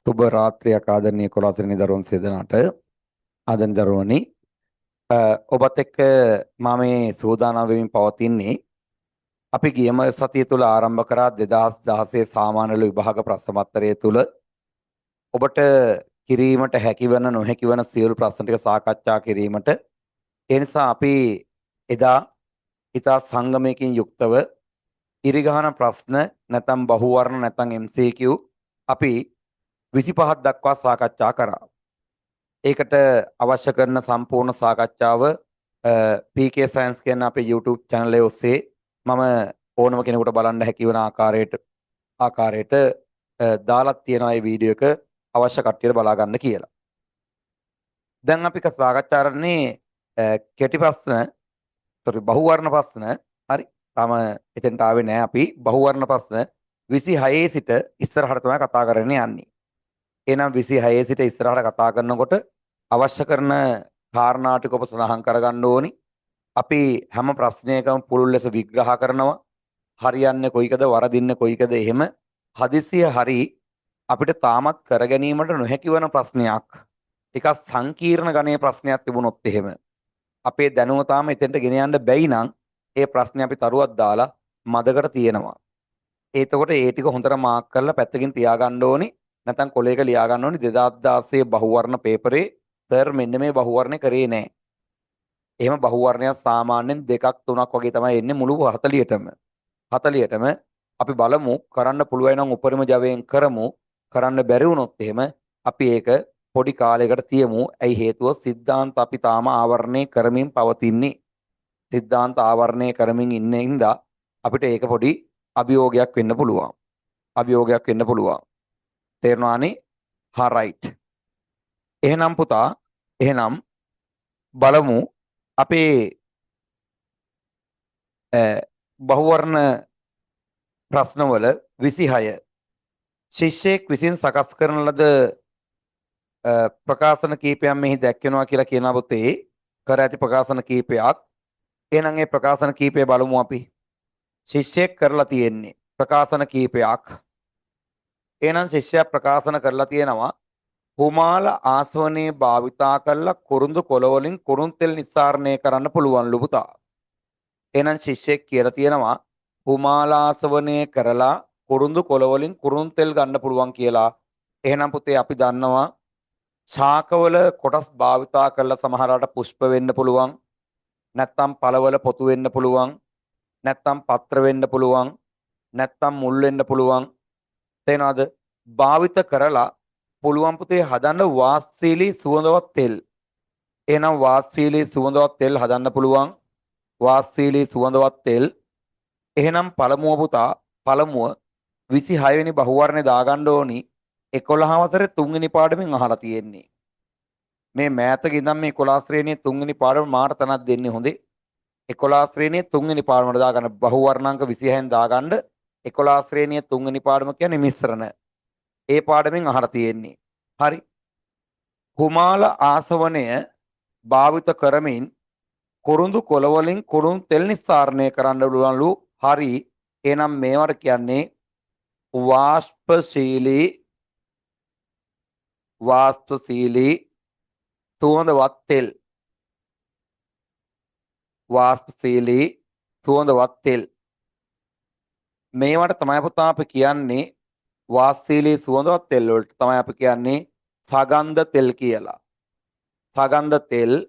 සුබ රාත්‍රියක් ආදරණීය කොලාසිරි දරුවන් සියදෙනාට ආදරණීය දරුවනි ඔබත් එක්ක මම මේ සූදානම් වෙමින් පවතින්නේ අපි ගියම සතිය තුල ආරම්භ කරා 2016 සාමාන්‍ය විභාග ප්‍රශ්න පත්‍රය තුල ඔබට කිරීමට හැකිවන නොහැකිවන සියලු ප්‍රශ්න ටික සාකච්ඡා කිරීමට ඒ නිසා අපි එදා ඉතා සංගමයකින් යුක්තව ඉරිගහන ප්‍රශ්න නැත්නම් බහුවර්ණ නැත්නම් MCQ අපි 25ක් දක්වා සාකච්ඡා කරා. ඒකට අවශ්‍ය කරන සම්පූර්ණ සාකච්ඡාව PK Science කියන අපේ YouTube channel එක ඔස්සේ මම ඕනම කෙනෙකුට බලන්න හැකි වෙන ආකාරයට දාලා තියෙනවා මේ වීඩියෝ එක අවශ්‍ය කට්ටියට බලා ගන්න කියලා. දැන් අපි සාකච්ඡා කරන්නේ කෙටි ප්‍රශ්න, බහුවර්ණ ප්‍රශ්න. හරි. තාම එතෙන්ට ආවේ නැහැ අපි. බහුවර්ණ ප්‍රශ්න 26 සිට ඉස්සරහට තමයි කතා කරන්න යන්නේ. එහෙනම් 26 සිට ඉස්සරහට කතා කරනකොට අවශ්‍ය කරන කාරණා ටික ඔබ සඳහන් කරගන්න ඕනි. අපි හැම ප්‍රශ්නයකම පුළුල් ලෙස විග්‍රහ කරනවා. හරියන්නේ කොයිකද වරදින්නේ කොයිකද එහෙම හදිසිය හරි අපිට තාමත් කර ගැනීමට නොහැකි වෙන ප්‍රශ්නයක් ටිකක් සංකීර්ණ ගණයේ ප්‍රශ්නයක් තිබුණොත් එහෙම අපේ දැනුම තාම එතෙන්ට ගෙන යන්න බැයි නම් ඒ ප්‍රශ්නේ අපි තරුවක් දාලා මදකට තියෙනවා. එතකොට ඒ ටික හොඳට මාක් කරලා පැත්තකින් තියාගන්න ඕනි. නැත්නම් කොලේක ලියා ගන්න ඕනි 2016 බහුවර්ණ පේපරේ සර් මෙන්න මේ බහුවර්ණේ කරේ නැහැ. එහෙම බහුවර්ණයක් සාමාන්‍යයෙන් 2ක් 3ක් වගේ තමයි එන්නේ මුළු 40ටම. 40ටම අපි බලමු කරන්න පුළුවන් නම් උපරිම ජවයෙන් කරමු. කරන්න බැරි වුණොත් එහෙම අපි ඒක පොඩි කාලයකට තියමු. ඇයි හේතුව සිද්ධාන්ත අපි තාම ආවරණය කරමින් පවතින්නේ. සිද්ධාන්ත ආවරණය කරමින් ඉන්න හින්දා අපිට ඒක පොඩි අභියෝගයක් වෙන්න පුළුවන්. අභියෝගයක් වෙන්න පුළුවන්. තේරුණානේ? හා රයිට්. එහෙනම් පුතා එහෙනම් බලමු අපේ බහුවර්ණ ප්‍රශ්නවල 26 ශිෂ්‍යයෙක් විසින් සකස් කරන ලද ප්‍රකාශන කීපයක් මෙහි දැක්වෙනවා කියලා කියන පොතේ කර ඇති ප්‍රකාශන කීපයක්. එහෙනම් ඒ ප්‍රකාශන කීපය බලමු අපි. ශිෂ්‍යයෙක් කරලා තියෙන්නේ ප්‍රකාශන කීපයක්. එහෙනම් ශිෂ්‍යයා ප්‍රකාශන කරලා තියෙනවා හුමාල ආසවනයේ භාවිතා කරලා කුරුඳු කොළ වලින් කුරුන් තෙල් නිස්සාරණය කරන්න පුළුවන්ලු පුතා. එහෙනම් ශිෂ්‍යෙක් කියලා තියෙනවා හුමාල ආසවනය කරලා කුරුඳු කොළ වලින් කුරුන් තෙල් ගන්න පුළුවන් කියලා. එහෙනම් පුතේ අපි දන්නවා ශාකවල කොටස් භාවිතා කරලා සමහරකට පුෂ්ප වෙන්න පුළුවන්. නැත්තම් පළවල පොතු වෙන්න පුළුවන්. නැත්තම් පත්‍ර වෙන්න පුළුවන්. නැත්තම් මුල් වෙන්න පුළුවන්. තේනවද? භාවිත කරලා පුළුවන් පුතේ හදන්න වාස්ශීලී සුවඳවත් තෙල්. එහෙනම් වාස්ශීලී සුවඳවත් තෙල් හදන්න පුළුවන්. වාස්ශීලී සුවඳවත් තෙල්. එහෙනම් පළමුව පුතා පළමුව 26 වෙනි බහුවර්ණේ දාගන්න ඕනි 11 වසරේ 3 වෙනි පාඩමෙන් අහලා තියෙන්නේ. මේ මෑතක ඉඳන් මේ 11 ශ්‍රේණියේ 3 වෙනි පාඩම මාට තනක් දෙන්නේ හොඳේ. 11 ශ්‍රේණියේ 3 වෙනි පාඩමට දාගන්න බහුවර්ණාංක 26න් දාගන්න 11 ශ්‍රේණියේ 3 වෙනි පාඩම කියන්නේ මිශ්‍රණ. ඒ පාඩමෙන් අහලා තියෙන්නේ. හරි. කුමාල ආසවනය භාවිත කරමින් කුරුඳු කොළ වලින් කුරුන් තෙල් නිස්සාරණය කරන්න පුළුවන්ලු. හරි. එහෙනම් මේවට කියන්නේ වාෂ්පශීලී සුවඳවත් තෙල්. වාෂ්පශීලී සුවඳවත් තෙල්. මේවට තමයි පුතා අපි කියන්නේ වාෂ්පශීලී සුවඳවත් තෙල් වලට තමයි අපි කියන්නේ සගන්ධ තෙල් කියලා. සගන්ධ තෙල්.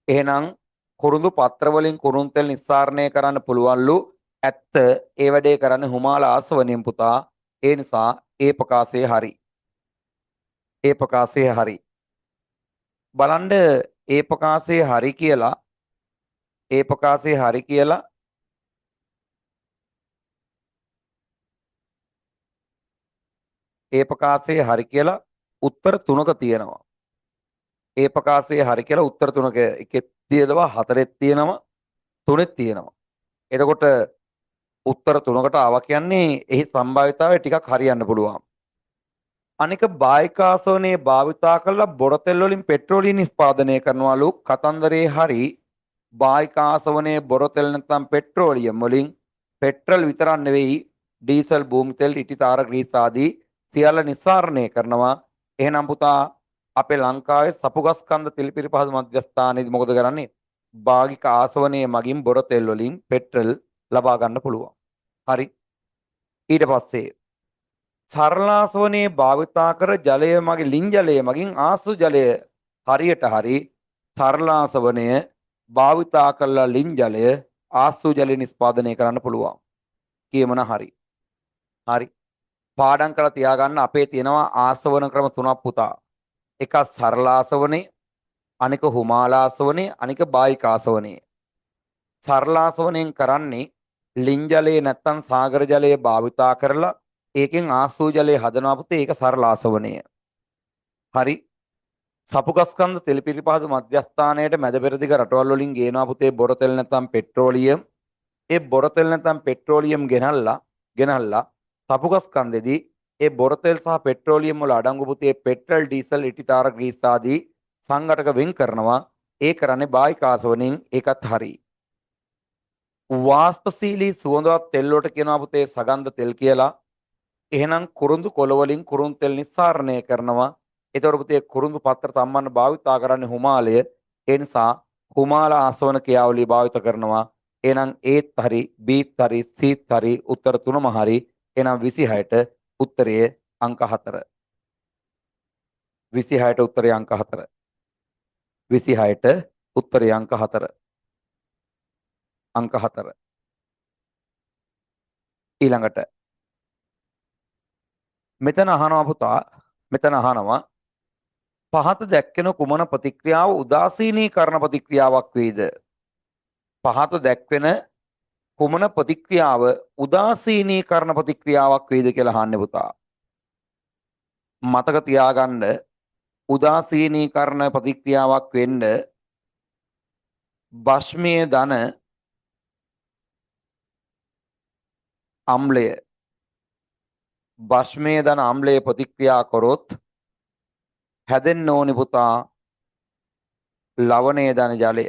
එහෙනම් කුරුඳු පත්‍ර වලින් කුරුන් තෙල් නිස්සාරණය කරන්න පුළුවන්ලු. ඇත්ත ඒ වැඩේ කරන්නේ හුමාල ආසවණෙන් පුතා. ඒ නිසා ඒ ප්‍රකාශය හරි. ඒ ප්‍රකාශය හරි. බලන්න ඒ ප්‍රකාශය හරි කියලා ඒ ප්‍රකාශය හරි කියලා ඒ ප්‍රකාශය හරි කියලා උත්තර තුනක තියෙනවා. ඒ ප්‍රකාශය හරි කියලා උත්තර තුනක එකෙත් තියෙනවා හතරෙත් තියෙනවා තුනෙත් තියෙනවා. එතකොට උත්තර තුනකට ආවා කියන්නේ එහි සම්භාවිතාවය ටිකක් හරියන්න පුළුවන්. අනික බායිකාසෝනේ භාවිතා කරලා බොරතෙල් වලින් පෙට්‍රෝලිය නිෂ්පාදනය කරනවලු. කතන්දරේ හරි. බායිකාසෝනේ බොරතෙල් නැත්නම් පෙට්‍රෝලියම් වලින් පෙට්‍රල් විතරක් නෙවෙයි ඩීසල් භූමි තෙල් ඉටිතාර ග්‍රීස් ආදී සියල්ල නිස්සාරණය කරනවා. එහෙනම් පුතා අපේ ලංකාවේ සපුගස්කන්ධ තෙල් පිරිපහදු මධ්‍යස්ථානයේදී මොකද කරන්නේ? භාගික ආසවනයේ මගින් බොර තෙල් වලින් පෙට්‍රල් ලබා ගන්න පුළුවන්. හරි. ඊට පස්සේ සරලාසවනයේ භාවිතා කර ජලය මගින් ලින් ජලය මගින් ආසු ජලය හරියට හරි සරලාසවනය භාවිතා කළා ලින් ජලය ආසු ජලය නිස්පාදනය කරන්න පුළුවන්. කියමන හරි. හරි. පාඩම් කරලා තියාගන්න අපේ තියෙනවා ආසවන ක්‍රම තුනක් පුතා. එකක් සරලාසවනේ, අනික හුමාලාසවනේ, අනික බායිකාසවනේ. සරලාසවණයෙන් කරන්නේ ලින් ජලයේ නැත්තම් සාගර ජලයේ භාවිතා කරලා ඒකෙන් ආසූ ජලයේ හදනවා පුතේ. ඒක සරලාසවණය. හරි. සපුගස්කන්ධ තෙල් පිරිපහදු මධ්‍යස්ථානයේට මැද පෙරදිග රටවල් වලින් ගේනවා පුතේ බොර තෙල් නැත්තම් පෙට්‍රෝලියම්. ඒ බොර තෙල් නැත්තම් පෙට්‍රෝලියම් ගෙනල්ලා සපුගස්කන්ධෙදී ඒ බොර තෙල් සහ පෙට්‍රෝලියම් වල අඩංගු පුතේ පෙට්‍රල් ඩීසල් ඉටිතාර ග්‍රීස් ආදී සංඝටක වෙන් කරනවා. ඒ කරන්නේ බායිකාසවණෙන්. ඒකත් හරි. වාස්පශීලී සුවඳවත් තෙල් වලට කියනවා පුතේ සගන්ධ තෙල් කියලා. එහෙනම් කුරුඳු කොළ වලින් කුරුඳු තෙල් නිස්සාරණය කරනවා. ඒතකොට පුතේ කුරුඳු පත්‍ර සම්බන්ධ භාවිතා කරන්නේ හුමාලය. ඒ නිසා හුමාල ආසවන ක්‍රියාවලිය භාවිත කරනවා. එහෙනම් ඒත් හරි බීත් හරි සීත් හරි උත්තර තුනම හරි. එහෙනම් 26ට උත්තරය අංක 4. 26ට උත්තරය අංක 4. 26ට උත්තරය අංක 4. අංක 4. ඊළඟට මෙතන අහනවා පුතා. මෙතන අහනවා පහත දැක්වෙන කුමන ප්‍රතික්‍රියාව උදාසීනීකරණ ප්‍රතික්‍රියාවක් වේද? පහත දැක්වෙන කුමන ප්‍රතික්‍රියාව උදාසීනීකරණ ප්‍රතික්‍රියාවක් වේද කියලා අහන්නේ පුතා. මතක තියාගන්න උදාසීනීකරණ ප්‍රතික්‍රියාවක් වෙන්න භස්මයේ ධන අම්ලය භස්මයේ ධන අම්ලය ප්‍රතික්‍රියා කරොත් හැදෙන්න ඕනි පුතා ලවණයේ ධන ජලය.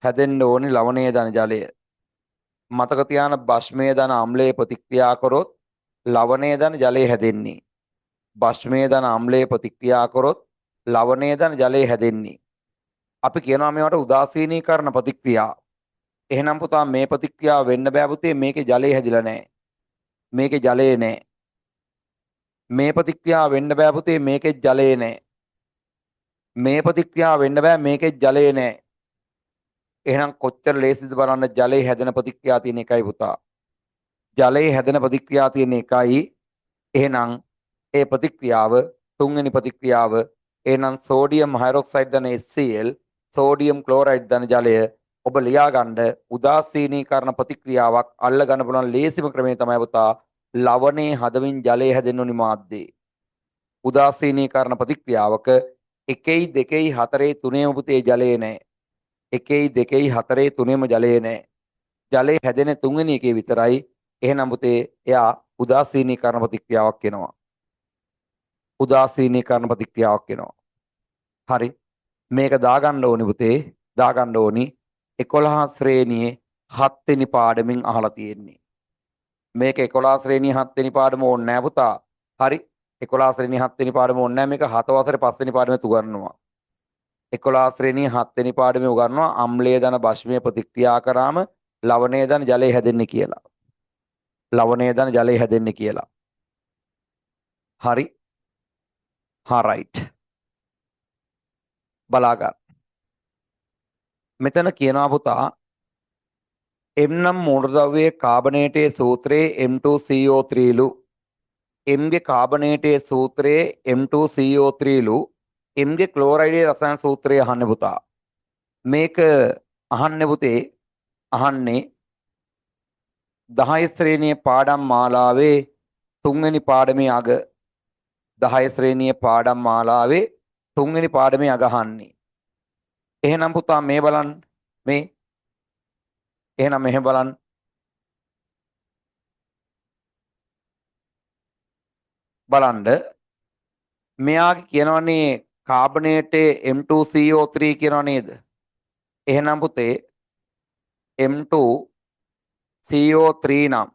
හැදෙන්න ඕනි ලවණයේ ධන ජලය. මතක තියාගන්න භස්මයේ ධන අම්ලයේ ප්‍රතික්‍රියා කරොත් ලවණයේ ධන ජලය හැදෙන්නේ. භස්මයේ ධන අම්ලයේ ප්‍රතික්‍රියා කරොත් ලවණයේ ධන ජලය හැදෙන්නේ. අපි කියනවා මේවට උදාසීනීකරණ ප්‍රතික්‍රියා. එහෙනම් පුතා මේ ප්‍රතික්‍රියාව වෙන්න බෑ පුතේ. මේකේ ජලය හැදිලා නැහැ. මේකේ ජලය නැහැ. මේ ප්‍රතික්‍රියාව වෙන්න බෑ පුතේ. මේකේ ජලය නැහැ. මේ ප්‍රතික්‍රියාව වෙන්න බෑ. මේකේ ජලය නැහැ. එහෙනම් කොච්චර ලේසිද බලන්න. ජලයේ හැදෙන ප්‍රතික්‍රියා තියෙන එකයි පුතා. ජලයේ හැදෙන ප්‍රතික්‍රියා තියෙන එකයි. එහෙනම් ඒ ප්‍රතික්‍රියාව තුන්වෙනි ප්‍රතික්‍රියාව එහෙනම් සෝඩියම් හයිඩ්‍රොක්සයිඩ් ධන HCl සෝඩියම් ක්ලෝරයිඩ් ධන ජලය ඔබ ලියාගන්න උදාසීනීකරණ ප්‍රතික්‍රියාවක් අල්ල ගන්න පුළුවන් ලේසිම ක්‍රමය තමයි පුතා ලවණේ හදමින් ජලය හැදෙන්න ඕනි මාධ්‍යේ. උදාසීනීකරණ ප්‍රතික්‍රියාවක 1යි 2යි 4යි 3ම පුතේ ජලය නැහැ. 1යි 2යි 4යි 3ම ජලය නැහැ. ජලය හැදෙන තුන්වෙනි එකේ විතරයි. එහෙනම් පුතේ එයා උදාසීනීකරණ ප්‍රතික්‍රියාවක් වෙනවා. උදාසීනීකරණ ප්‍රතික්‍රියාවක් වෙනවා. හරි. මේක දාගන්න ඕනි පුතේ. දාගන්න ඕනි 11 ශ්‍රේණියේ 7 වෙනි පාඩමින් අහලා තියෙන්නේ. මේක 11 ශ්‍රේණියේ 7 වෙනි පාඩම ඕනේ නෑ පුතා. හරි. 11 ශ්‍රේණියේ 7 වෙනි පාඩම ඕනේ නෑ. මේක 7 වසරේ 5 වෙනි පාඩමේ උගන්වනවා. 11 ශ්‍රේණියේ 7 වෙනි පාඩමේ උගන්වනවා අම්ලයේ ධන භස්මයේ ප්‍රතික්‍රියා කරාම ලවණයේ ධන ජලය හැදෙන්නේ කියලා. ලවණයේ ධන ජලය හැදෙන්නේ කියලා. හරි. right. බලාගන්න. මෙතන කියනවා පුතා M නම් මූලද්‍රව්‍යයේ කාබනේටයේ සූත්‍රයේ M2CO3 ලු. M ගේ කාබනේටයේ සූත්‍රයේ M2CO3 ලු. M ගේ ක්ලෝරයිඩයේ රසායන සූත්‍රය අහන්නේ පුතා. මේක අහන්නේ පුතේ අහන්නේ 10 ශ්‍රේණියේ පාඩම් මාලාවේ 3 වෙනි පාඩමේ අග 10 ශ්‍රේණියේ පාඩම් මාලාවේ 3 වෙනි පාඩමේ අග අහන්නේ. එහෙනම් පුතා මේ බලන්න මේ එහෙනම් මෙහෙ බලන්න බලන්න මෙයාගේ කියනවනේ කාබනේටේ M2CO3 කියනවා නේද? එහෙනම් පුතේ M2CO3 නම්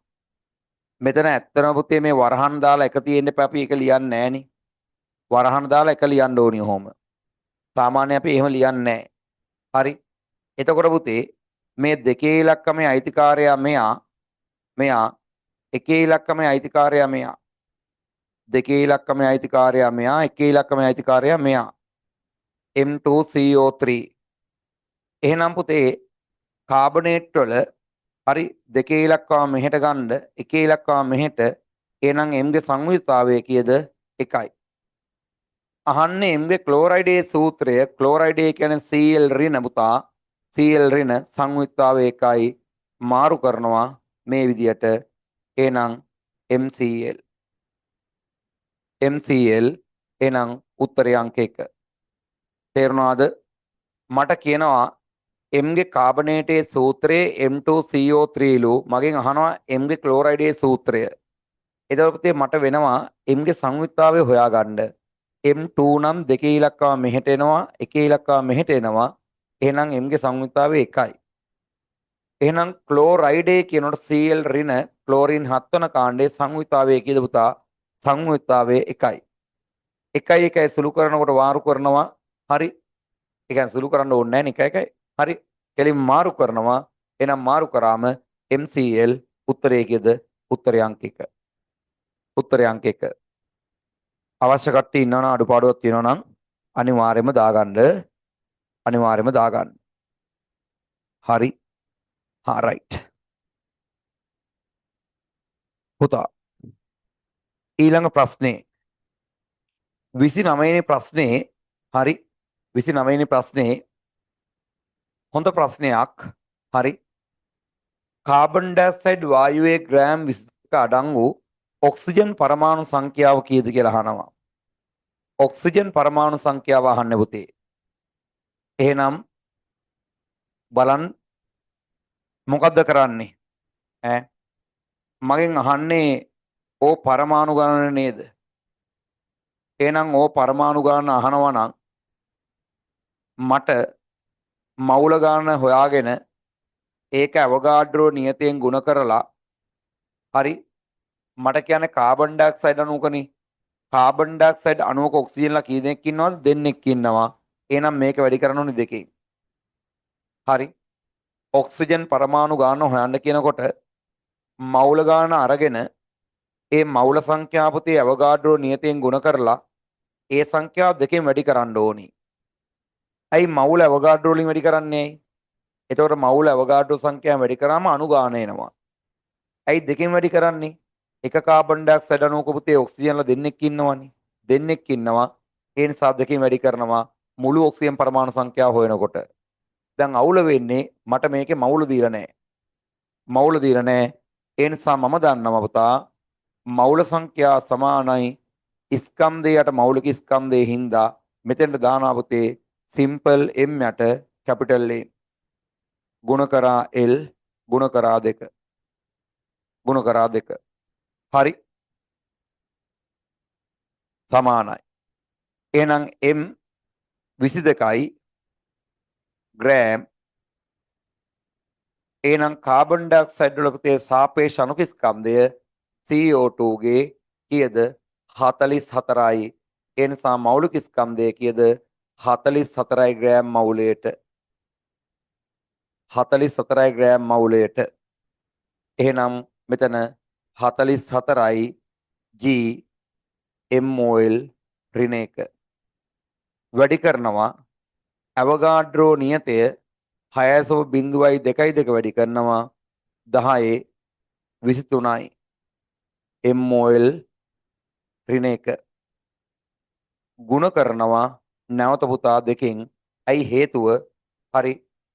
මෙතන ඇත්තම පුතේ මේ වරහන් දාලා එක තියෙන්න එපා අපි ඒක ලියන්නේ නැහනේ. වරහන් දාලා එක ලියන්න ඕනි ඔහොම. සාමාන්‍ය අපි එහෙම ලියන්නේ නැහැ. හරි. එතකොට පුතේ මේ දෙකේ ඉලක්කමේ අයිතිකාරයා මෙයා එකේ ඉලක්කමේ අයිතිකාරයා මෙයා. දෙකේ ඉලක්කමේ අයිතිකාරයා මෙයා එකේ ඉලක්කමේ අයිතිකාරයා මෙයා. M2CO3. එහෙනම් පුතේ කාබනේට් වල හරි දෙකේ ඉලක්කම මෙහෙට ගන්න එකේ ඉලක්කම මෙහෙට එහෙනම් M ගේ සංයුතිතාවය කීයද 1යි. අහන්නේ M ගේ ක්ලෝරයිඩේ සූත්‍රය ක්ලෝරයිඩේ කියන්නේ Cl ඍණ පුතා Cl ඍණ සංයුතිතාවය 1යි මාරු කරනවා මේ විදියට එහෙනම් MCl එහෙනම් උත්තරය අංක 1 තේරුණාද මට කියනවා M ගේ කාබනේටේ සූත්‍රයේ M2CO3 ලු මගෙන් අහනවා M ගේ ක්ලෝරයිඩේ සූත්‍රය එතකොට මට වෙනවා M ගේ සංයුතිතාවය හොයාගන්න M2 නම් දෙකේ ඉලක්කම මෙහෙට එනවා එකේ ඉලක්කම මෙහෙට එනවා එහෙනම් M ගේ සංයුතිතාවය 1යි එහෙනම් ක්ලෝරයිඩේ කියනකොට Cl ඍණ ක්ලෝරින් 7 වන කාණ්ඩයේ සංයුතිතාවය කීයද පුතා සංයුතිතාවය 1යි 1යි සුළු කරනකොට වාරු කරනවා හරි ඒ කියන්නේ සුළු කරන්න ඕනේ නැහැ නේ 1යි හරි කෙලින් මාරු කරනවා එහෙනම් මාරු කරාම MCl උත්තරය කීයද උත්තරය අංක 1 උත්තරය අංක 1 අවශ්‍ය කට්ටිය ඉන්නවනම් අඩුපාඩුවක් තියෙනවා නම් අනිවාර්යයෙන්ම දාගන්න හරි රයිට් පුතා ඊළඟ ප්‍රශ්නේ 29 වෙනි ප්‍රශ්නේ හරි 29 වෙනි ප්‍රශ්නේ හොඳ ප්‍රශ්නයක් හරි කාබන් ඩයොක්සයිඩ් වායුවේ ග්‍රෑම් 22ක අඩංගු ඔක්සිජන් පරමාණු සංඛ්‍යාව කීයද කියලා අහනවා ඔක්සිජන් පරමාණු සංඛ්‍යාව අහන්නේ පුතේ එහෙනම් බලන්න මොකද්ද කරන්නේ ඈ මගෙන් අහන්නේ ඕ පරමාණු ගණන නේද එහෙනම් ඕ පරමාණු ගණන අහනවා නම් මට මවුල ගණන හොයාගෙන ඒක අවගාඩ්‍රෝ නියතයෙන් ගුණ කරලා හරි මට කියන්නේ කාබන් ඩයොක්සයිඩ් අණුවකනේ කාබන් ඩයොක්සයිඩ් අණුවක ඔක්සිජන්ලා කී දෙනෙක් ඉන්නවද දෙන්නෙක් ඉන්නවා එහෙනම් මේක වැඩි කරන්න ඕනේ දෙකෙන් හරි ඔක්සිජන් පරමාණු ගාන හොයන්න කියනකොට මවුල ගාන අරගෙන ඒ මවුල සංඛ්‍යාපතේ අවගාඩ්‍රෝ නියතයෙන් ගුණ කරලා ඒ සංඛ්‍යාව දෙකෙන් වැඩි කරන්න ඕනි ඇයි මවුල අවගාඩ්‍රෝ වලින් වැඩි කරන්නේ ඇයි එතකොට මවුල අවගාඩ්‍රෝ සංඛ්‍යාව වැඩි කරාම අණු ගාන එනවා ඇයි දෙකෙන් වැඩි කරන්නේ එක කාබන් ඩයොක්සයිඩ් අණුවක පුතේ ඔක්සිජන්ලා දෙන්නෙක් ඉන්නවනේ දෙන්නෙක් ඉන්නවා ඒ නිසා දෙකෙන් වැඩි කරනවා මුළු ඔක්සිජන් පරමාණු සංඛ්‍යාව හොයනකොට දැන් අවුල වෙන්නේ මට මේකේ මවුල දීලා නැහැ ඒ නිසා මම දන්නවා පුතා මවුල සංඛ්‍යා සමානයි ස්කන්ධයට මෞලික ස්කන්ධයේ හින්දා මෙතෙන්ට දානවා පුතේ සිම්පල් M යට කැපිටල් A ගුණ කරා L ගුණ කරා 2 හරි සමානයි එහෙනම් M 22යි ග්‍රෑම් එහෙනම් කාබන් ඩයොක්සයිඩ් වල පුතේ සාපේක්ෂ අණුක ස්කන්ධය CO2 ගේ කීයද 44යි ඒ නිසා මෞලික ස්කන්ධය කීයද 44යි ග්‍රෑම් මවුලයට 44යි ග්‍රෑම් මවුලයට එහෙනම් මෙතන 44යි G MOL ඍණ 1 වැඩි කරනවා අවගාඩ්‍රෝ නියතය 6.02 වැඩි කරනවා 10 23යි MOL ඍණ 1 ගුණ කරනවා නැවත පුතා දෙකෙන් ඇයි හේතුව හරි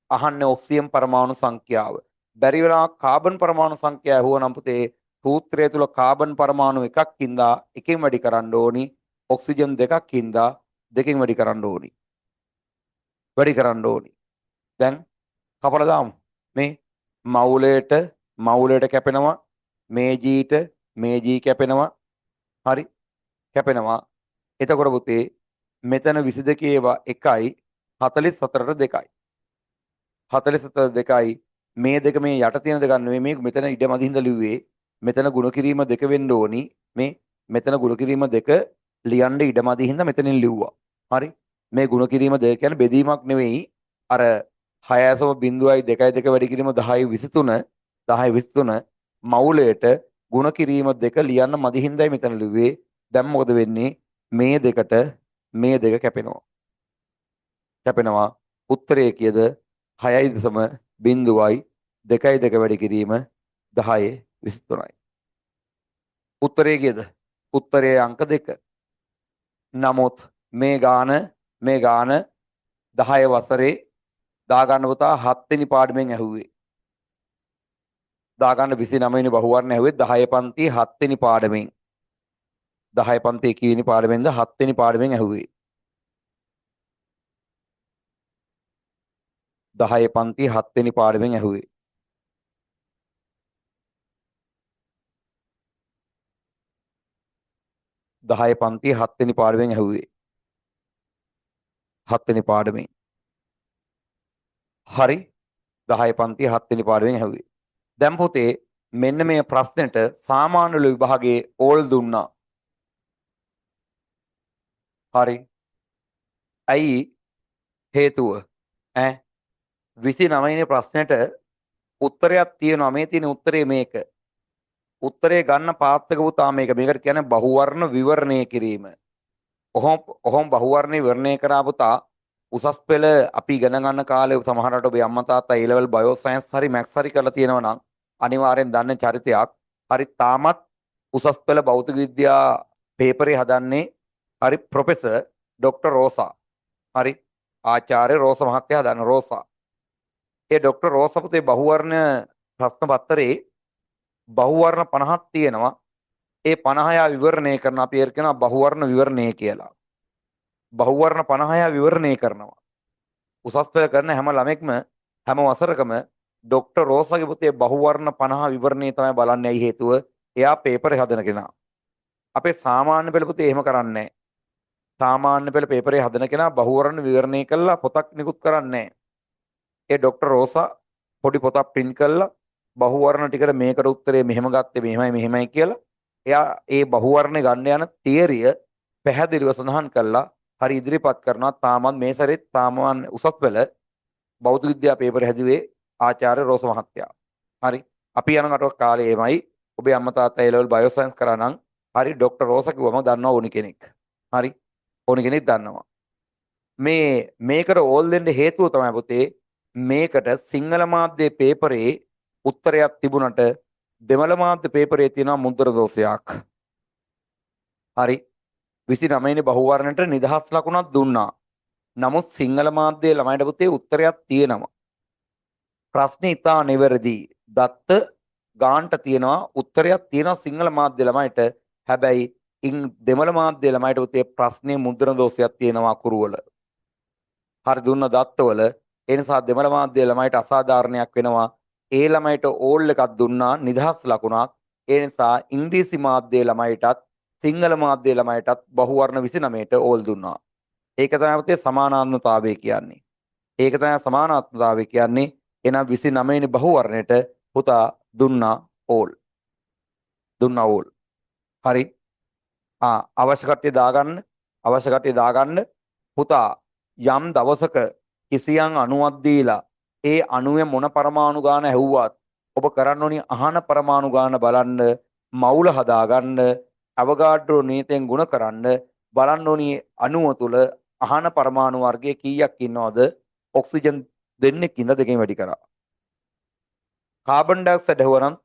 අහන්නේ ඔක්සිජන් පරමාණු සංඛ්‍යාව බැරි වෙලා කාබන් පරමාණු සංඛ්‍යාව ඇහුවනම් පුතේ සූත්‍රය තුල කාබන් පරමාණු එකක් ඉඳලා එකෙන් වැඩි කරන්න ඕනි ඔක්සිජන් දෙකක් ඉඳලා දෙකෙන් වැඩි කරන්න ඕනි දැන් කපලා දාමු මේ මවුලයට කැපෙනවා මේ G කැපෙනවා හරි කැපෙනවා එතකොට පුතේ මෙතන 22 ඒවා 1යි 44ට 2යි 44ට 2යි මේ දෙක මේ යට තියෙන දෙක නෙවෙයි මේ මෙතන ඉඩ මදි හින්දා ලිව්වේ මෙතන ගුණ කිරීම දෙක වෙන්න ඕනි. මෙතන ගුණ කිරීම දෙක ලියන්න ඉඩමදි හින්දා මෙතනින් ලිව්වා. හරි. මේ ගුණ කිරීම දෙක කියන්නේ බෙදීමක් නෙවෙයි. අර 6.02 වැඩි කිරීම 10.23 10.23 මවුලයට ගුණ කිරීම දෙක ලියන්න මදි හින්දායි මෙතන ලිව්වේ. දැන් මොකද වෙන්නේ? මේ දෙකට මේ දෙක කැපෙනවා. කැපෙනවා. උත්තරය කීයද? 6.02 වැඩි කිරීම 10.23යි. උත්තරය කීයද? උත්තරයේ අංක 2. නමුත් මේ ගාන 10 වසරේ දාගන්න පුතා 7 වෙනි පාඩමෙන් ඇහුවේ. දාගන්න 29 වෙනි බහුවර්ණ ඇහුවේ 10 පන්තියේ 7 වෙනි පාඩමෙන්. 10 පන්තියේ කීවෙනි පාඩමෙන්ද? 7 වෙනි පාඩමෙන් ඇහුවේ. 10 පන්තියේ 7 වෙනි පාඩමෙන් ඇහුවේ. 10 පන්තියේ 7 වෙනි පාඩමෙන් ඇහුවේ. 7 වෙනි පාඩමෙන්. හරි. 10 පන්තියේ 7 වෙනි පාඩමෙන් ඇහුවේ. දැන් පුතේ මෙන්න මේ ප්‍රශ්නෙට සාමාන්‍ය විභාගයේ ඕල් දුන්නා. හරි. ඇයි හේතුව? 29 වෙනි ප්‍රශ්නෙට උත්තරයක් තියෙනවා. මේ තියෙන උත්තරේ මේක. උත්තරේ ගන්න පාත්තක පුතා මේක. මේකට කියන්නේ බහුවර්ණ විවරණය කිරීම. ඔහොම බහුවර්ණ විවරණය කරා පුතා උසස් පෙළ අපි ඉගෙන ගන්න කාලේ සමහරවිට ඔබේ අම්මා තාත්තා A level bio science හරි maths හරි කරලා තියෙනවා නම් අනිවාර්යෙන් දන්න චරිතයක්. හරි තාමත් උසස් පෙළ භෞතික විද්‍යා පේපරේ හදන්නේ හරි ප්‍රොෆෙසර් ඩොක්ටර් රෝසා. හරි ආචාර්ය රෝස මහත්තයා හදන රෝසා. ඒ ඩොක්ටර් රෝසා පුතේ බහුවර්ණ ප්‍රශ්න පත්‍රයේ බහුවර්ණ 50ක් තියෙනවා. ඒ 50 විවරණය කරන අපි ඒකට කියනවා බහුවර්ණ විවරණය කියලා. බහුවර්ණ 50 විවරණය කරනවා. උසස් පෙළ කරන හැම ළමෙක්ම හැම වසරකම ඩොක්ටර් රෝසගේ පුතේ බහුවර්ණ 50 විවරණය තමයි බලන්නේ. ඇයි හේතුව? එයා පේපරේ හදන කෙනා. අපේ සාමාන්‍ය පෙළ පුතේ එහෙම කරන්නේ නැහැ. සාමාන්‍ය පෙළ පේපරේ හදන කෙනා බහුවර්ණ විවරණය කළා පොතක් නිකුත් කරන්නේ නැහැ. ඒ ඩොක්ටර් රෝසා පොඩි පොතක් print කළා බහුවර්ණ ටිකට මේකට උත්තරේ මෙහෙම ගත්තේ මෙහෙමයි කියලා එයා ඒ බහුවර්ණ ගන්න යන තියරිය පැහැදිලිව සඳහන් කළා. හරි ඉදිරිපත් කරනවා. තාමත් මේ සැරේ සාමාන්‍ය උසස් පෙළ භෞතික විද්‍යා පේපර් හැදුවේ ආචාර්ය රෝස මහත්තයා. හරි අපි යන නටක කාලේ එමයයි ඔබේ අම්මා තාත්තා A level bio science කරා නම් හරි ඩොක්ටර් රෝස කිව්වම දන්නවා ඕනි කෙනෙක්. හරි ඕනි කෙනෙක් දන්නවා. මේකට ඕල් දෙන්න හේතුව තමයි පුතේ මේකට සිංහල මාධ්‍යයේ පේපරේ උත්තරයක් තිබුණට දෙමළ මාධ්‍ය පේපරේ තියෙනවා මුද්‍ර දෝෂයක්. හරි 29 වෙනි බහුවර්ණයට නිදහස් ලකුණක් දුන්නා. නමුත් සිංහල මාධ්‍යයේ ළමයිට පුතේ උත්තරයක් තියෙනවා. ප්‍රශ්නේ ඉතා නිවැරදි. දත්ත ගාන්ට තියෙනවා උත්තරයක් තියෙනවා සිංහල මාධ්‍ය ළමයිට. හැබැයි දෙමළ මාධ්‍ය ළමයිට පුතේ ප්‍රශ්නේ මුද්‍රණ දෝෂයක් තියෙනවා අකුරු වල. හරි දුන්න දත්තවල. ඒ නිසා දෙමළ මාධ්‍ය ළමයිට අසාධාරණයක් වෙනවා. ඒ ළමයිට ඕල් එකක් දුන්නා නිදහස් ලකුණක්. ඒ නිසා ඉංග්‍රීසි මාධ්‍ය ළමයිටත් සිංහල මාධ්‍ය ළමයිටත් බහුවර්ණ 29ට ඕල් දුන්නා. ඒක තමයි පුතේ සමානාත්මතාවය කියන්නේ. ඒක තමයි සමානාත්මතාවය කියන්නේ. එහෙනම් 29 වෙනි බහුවර්ණයට පුතා දුන්නා ඕල්. දුන්නා ඕල්. හරි. අවශ්‍ය කට්ටිය දාගන්න. අවශ්‍ය කට්ටිය දාගන්න. පුතා යම් දවසක කිසියම් අණුවක් දීලා ඒ අණුවේ මොන පරමාණු ගාන ඇහුවත් ඔබ කරන්න ඕනි අහන පරමාණු ගාන බලන්න මවුල හදාගන්න අවගාඩ්‍රෝ නීතියෙන් ගුණ කරන්න බලන්න ඕනි අණුව තුල අහන පරමාණු වර්ගයේ කීයක් ඉන්නවද? ඔක්සිජන් දෙන්නෙක් ඉඳ දෙකෙන් වැඩි කරා. කාබන් ඩයොක්සයිඩ් ඇහුවනම්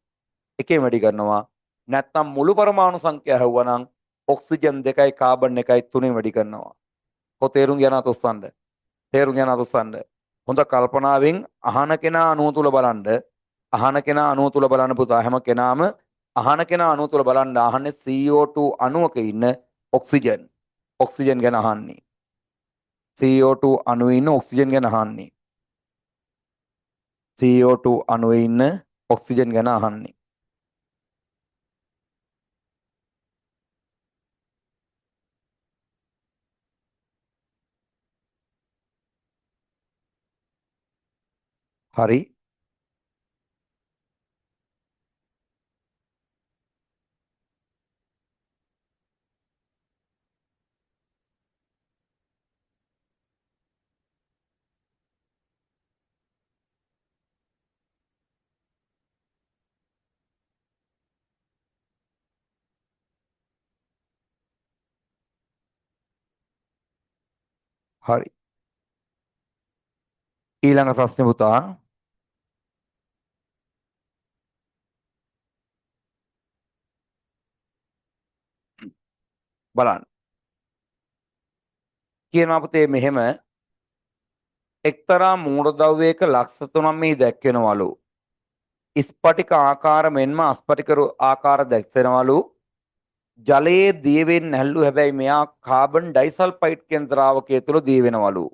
එකෙන් වැඩි කරනවා. නැත්නම් මුළු පරමාණු සංඛ්‍යාව ඇහුවනම් ඔක්සිජන් 2යි කාබන් 1යි 3ෙන් වැඩි කරනවා. තේරුම් ගියා නේද උස්සන්න? තේරුම් ගියා නේද උස්සන්න? හොඳ කල්පනාවෙන් අහන කෙනා අණුව තුල බලන්න. අහන කෙනා අණුව තුල බලන්න පුතා හැම කෙනාම අහන කෙනා අණුව තුල බලන්න අහන්නේ CO2 අණුවක ඉන්න ඔක්සිජන්. ඔක්සිජන් ගැන අහන්නේ. CO2 අණුවේ ඉන්න ඔක්සිජන් ගැන අහන්නේ. CO2 අණුවේ ඉන්න ඔක්සිජන් ගැන අහන්නේ. හරි හරි. ඊළඟ ප්‍රශ්නේ පුතා. බලන්න. කියනවා පුතේ මෙහෙම එක්තරා මූලද්‍රව්‍යයක ලක්ෂ තුනක් මෙහි දැක්වෙනවලු. ස්පටික ආකාර මෙන්ම අස්පටික ආකාර දැක්වෙනවලු. ජලයේ දිය වෙන්නේ නැල්ලු හැබැයි මෙයා කාබන් ඩයිසල්ෆයිඩ් කියන ද්‍රාවකයේ තුල දිය වෙනවලු.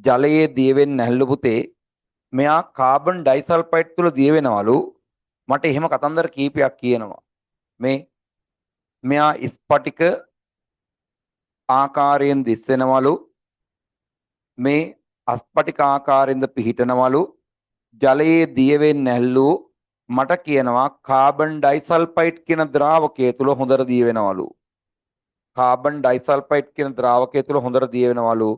ජලයේ දිය වෙන්නේ නැල්ලු පුතේ. මෙයා කාබන් ඩයිසල්ෆයිඩ් තුල දිය වෙනවලු. මට එහෙම කතන්දර කීපයක් කියනවා. මෙයා ස්පටික ආකාරයෙන් දිස් වෙනවලු. මේ අස්පටික ආකාරයෙන්ද පිහිටනවලු. ජලයේ දිය වෙන්නේ නැල්ලු. මට කියනවා කාබන් ඩයිසල්ෆයිඩ් කියන ද්‍රාවකයේ තුල හොඳට දිය වෙනවලු. කාබන් ඩයිසල්ෆයිඩ් කියන ද්‍රාවකයේ තුල හොඳට දිය වෙනවලු.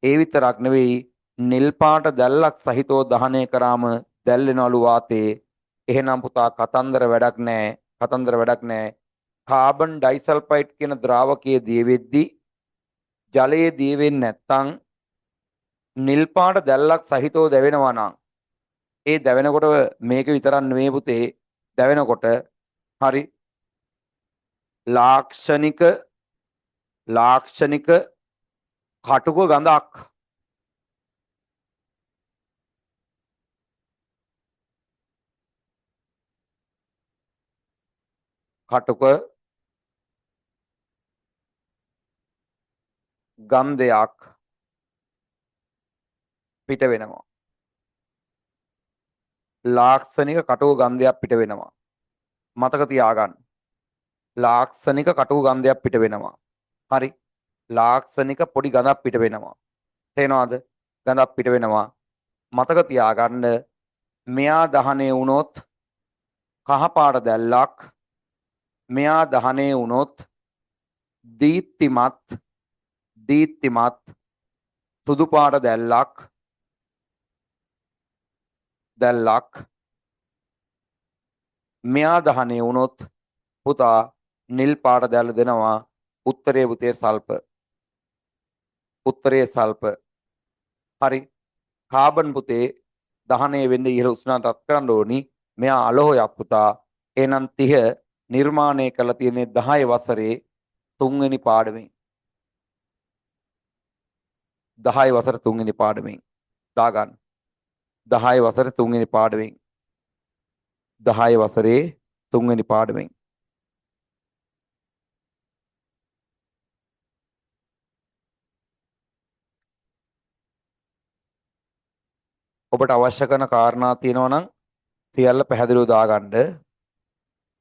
ඒ විතරක් නෙවෙයි නිල් පාට දැල්ලක් සහිතව දහනය කරාම දැල් වෙනවලු වාතේ. එහෙනම් පුතා කතන්දර වැඩක් නැහැ. කතන්දර වැඩක් නැහැ. කාබන් ඩයිසල්ෆයිඩ් කියන ද්‍රාවකයේ දිය වෙද්දී ජලයේ දිය වෙන්නේ නැත්තම් නිල් පාට දැල්ලක් සහිතව දැවෙනවා නම් ඒ දැවෙනකොට මේක විතරක් නෙවෙයි පුතේ දැවෙනකොට හරි ලාක්ෂණික කටුක ගඳක් කටුක ගන්ධයක් පිට වෙනවා. ලාක්ෂණික කටුක ගන්ධයක් පිට වෙනවා. මතක තියාගන්න. ලාක්ෂණික කටුක ගන්ධයක් පිට වෙනවා. හරි. ලාක්ෂණික පොඩි ගඳක් පිට වෙනවා. තේනවද? ගඳක් පිට වෙනවා. මතක තියාගන්න මෙයා දහනය වුණොත් කහ පාට දැල්ලක් මෙයා දහනය වුණොත් දීප්තිමත් සුදු පාට දැල්ලක් මෙයා දහනය වුණොත් පුතා නිල් පාට දැල්ල දෙනවා. උත්තරේ පුතේ සල්ප. හරි. කාබන් පුතේ දහනය වෙන්න ඉහළ උෂ්ණතාවයට කරන්න ඕනි. මෙයා අලෝහයක් පුතා. එහෙනම් 30 නිර්මාණය කළ තියෙන්නේ 10 වසරේ 3 වෙනි පාඩමේ. 10 වසර 3 වෙනි පාඩමෙන් දාගන්න. 10 වසර 3 වෙනි පාඩමෙන් 10 වසරේ 3 වෙනි පාඩමෙන් ඔබට අවශ්‍ය කරන කාරණා තියෙනවා නම් සියල්ල පැහැදිලිව දාගන්න.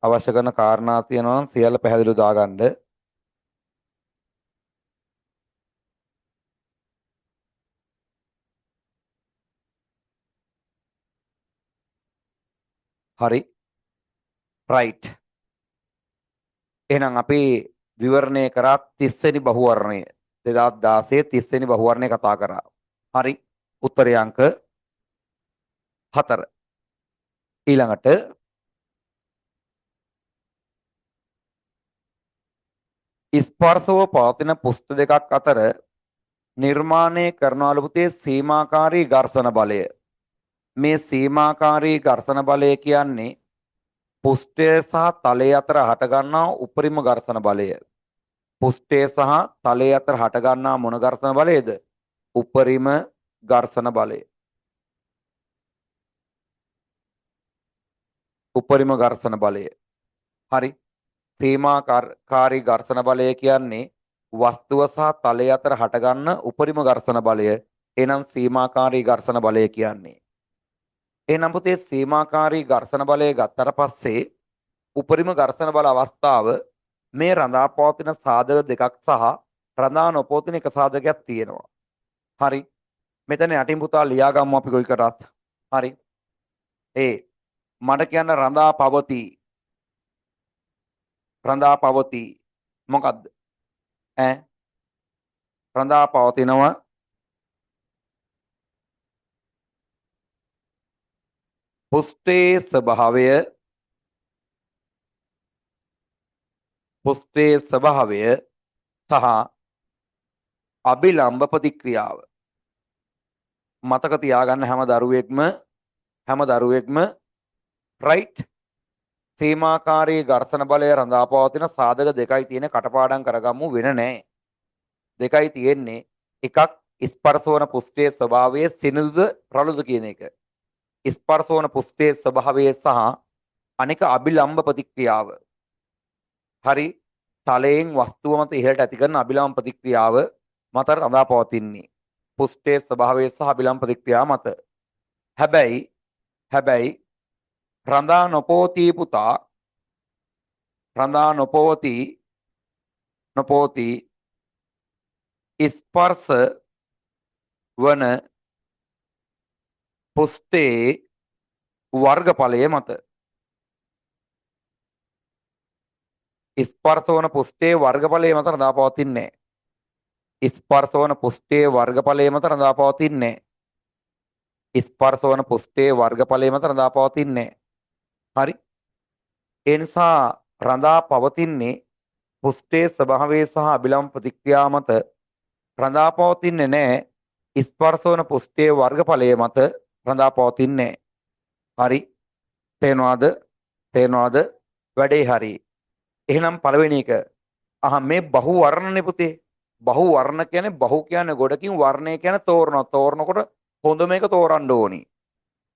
අවශ්‍ය කරන කාරණා තියෙනවා නම් සියල්ල පැහැදිලිව දාගන්න. හරි. රයිට්. එහෙනම් අපි විවරණය කරා 30 වෙනි බහුවර්ණය 2016 30 වෙනි බහුවර්ණය කතා කරා. හරි. උත්තරය අංක 4. ඊළඟට ස්පර්ශව පවතින පුස්ත දෙකක් අතර නිර්මාණය කරනවලු පුතේ සීමාකාරී ඝර්ෂණ බලය. මේ සීමාකාරී ඝර්ෂණ බලය කියන්නේ පුෂ්ඨය සහ තලය අතර හටගන්නා උපරිම ඝර්ෂණ බලය. පුෂ්ඨය සහ තලය අතර හටගන්නා මොන ඝර්ෂණ බලයද? උපරිම ඝර්ෂණ බලය. උපරිම ඝර්ෂණ බලය. හරි. සීමාකාරී ඝර්ෂණ බලය කියන්නේ වස්තුව සහ තලය අතර හටගන්න උපරිම ඝර්ෂණ බලය. එනම් සීමාකාරී ඝර්ෂණ බලය කියන්නේ. එහෙනම් පුතේ සීමාකාරී ඝර්ෂණ බලය ගත්තට පස්සේ උපරිම ඝර්ෂණ බල අවස්ථාව මේ රඳා පවතින සාධක දෙකක් සහ රඳා නොපවතින එක සාධකයක් තියෙනවා. හරි. මෙතන යටින් පුතා ලියාගමු අපි කොයි කරත්. හරි. මට කියන්න රඳා පවතී. මොකද්ද? රඳා පවතිනවා පුෂ්ඨයේ ස්වභාවය සහ අභිලම්භ ප්‍රතික්‍රියාව. මතක තියාගන්න හැම දරුවෙක්ම රයිට් සීමාකාරී ඝර්ෂණ බලය රඳා පවතින සාධක දෙකයි තියෙන කටපාඩම් කරගමු වෙන නෑ. දෙකයි තියෙන්නේ එකක් ස්පර්ශ වන පුෂ්ඨයේ ස්වභාවය සිනිඳුද රළුද කියන එක. ස්පර්ශ වන පුෂ්ඨයේ ස්වභාවය සහ අනික අභිලම්භ ප්‍රතික්‍රියාව. හරි තලයෙන් වස්තුව මත ඉහළට ඇති කරන අභිලම්භ ප්‍රතික්‍රියාව මත රඳා පවතින්නේ. පුෂ්ඨයේ ස්වභාවය සහ අභිලම්භ ප්‍රතික්‍රියාව මත. හැබැයි රඳා නොපවතී පුතා රඳා නොපවතී ස්පර්ශ වන පුෂ්ඨයේ වර්ගඵලය මත. ස්පර්ශ වන පුෂ්ඨයේ වර්ගඵලය මත රඳා පවතින්නේ නැහැ. ස්පර්ශ වන පුෂ්ඨයේ වර්ගඵලය මත රඳා පවතින්නේ නැහැ. ස්පර්ශ වන පුෂ්ඨයේ වර්ගඵලය මත රඳා පවතින්නේ නැහැ. හරි. ඒ නිසා රඳා පවතින්නේ පුෂ්ඨයේ ස්වභාවය සහ අභිලම්භ ප්‍රතික්‍රියා මත රඳා පවතින්නේ නැහැ. ස්පර්ශ වන පුෂ්ඨයේ වර්ගඵලය මත රඳා පවතින්නේ නැහැ. හරි. තේනවාද? වැඩේ හරි. එහෙනම් පළවෙනි එක මේ බහු වර්ණනේ පුතේ. බහු වර්ණ කියන්නේ බහු කියන්නේ ගොඩකින් වර්ණය කියන්නේ තෝරනකොට හොඳම එක තෝරන්න ඕනි.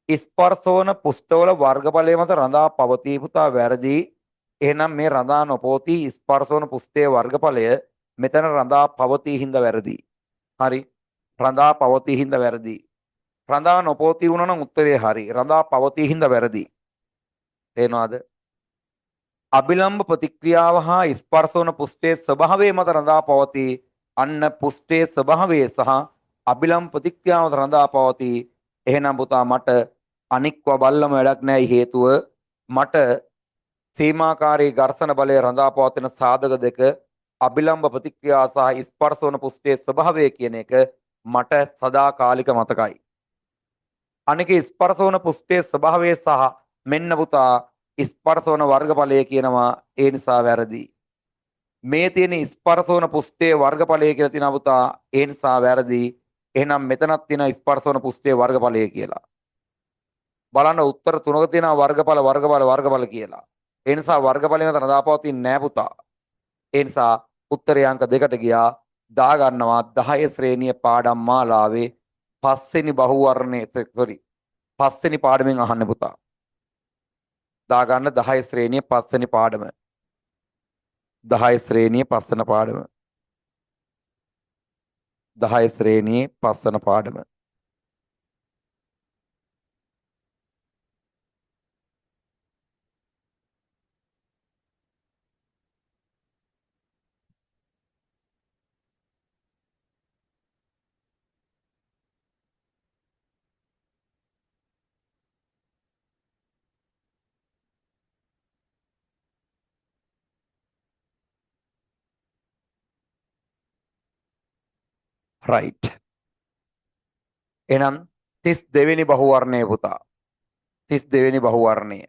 ස්පර්ශ වන පුෂ්ඨවල වර්ගඵලය මත රඳා පවතී පුතා වැරදි. එහෙනම් මේ රඳා නොපවතී ස්පර්ශ වන පුෂ්ඨයේ වර්ගඵලය මෙතන රඳා පවතී හින්දා වැරදි. හරි. රඳා පවතී හින්දා වැරදි. රඳා නොපවතී වුණා නම් උත්තරේ හරි. රඳා පවතී හින්දා වැරදි. තේනවාද? අභිලම්භ ප්‍රතික්‍රියාව හා ස්පර්ශ වන පුෂ්ඨයේ ස්වභාවය මත රඳා පවතී. අන්න පුෂ්ඨයේ ස්වභාවය සහ අභිලම්භ ප්‍රතික්‍රියාව මත රඳා පවතී. එහෙනම් පුතා මට අනික්ව බල්ලම වැඩක් නැහැ. හේතුව මට සීමාකාරී ඝර්ෂණ බලය රඳා පවතින සාධක දෙක අභිලම්භ ප්‍රතික්‍රියාව සහ ස්පර්ශ වන පුෂ්ඨයේ ස්වභාවය කියන එක මට සදාකාලික මතකයි. අනික ස්පර්ශ වන පුෂ්ඨයේ ස්වභාවය සහ මෙන්න පුතා ස්පර්ශ වන වර්ගඵලය කියනවා ඒ නිසා වැරදි. මේ තියෙන ස්පර්ශ වන පුෂ්ඨයේ වර්ගඵලය කියලා තියෙනවා පුතා ඒ නිසා වැරදි. එහෙනම් මෙතනක් තියෙන ස්පර්ශ වන පුෂ්ඨයේ වර්ගඵලය කියලා. බලන්න උත්තර තුනක තියෙනවා වර්ගඵල කියලා. ඒ නිසා වර්ගඵලය මත රඳා පවතින්නේ නැහැ පුතා. ඒ නිසා උත්තරය අංක 2ට ගියා. දා ගන්නවා 10 ශ්‍රේණිය පාඩම් මාලාවේ පස්වෙනි පාඩමෙන් අහන්න පුතා. දා ගන්න 10 ශ්‍රේණිය පස්වෙනි පාඩම. 10 ශ්‍රේණියේ පස්වන පාඩම. 10 ශ්‍රේණියේ පස්වන පාඩම. රයිට්. එහෙනම් 32 වෙනි බහුවර්ණය පුතා. 32 වෙනි බහුවර්ණය.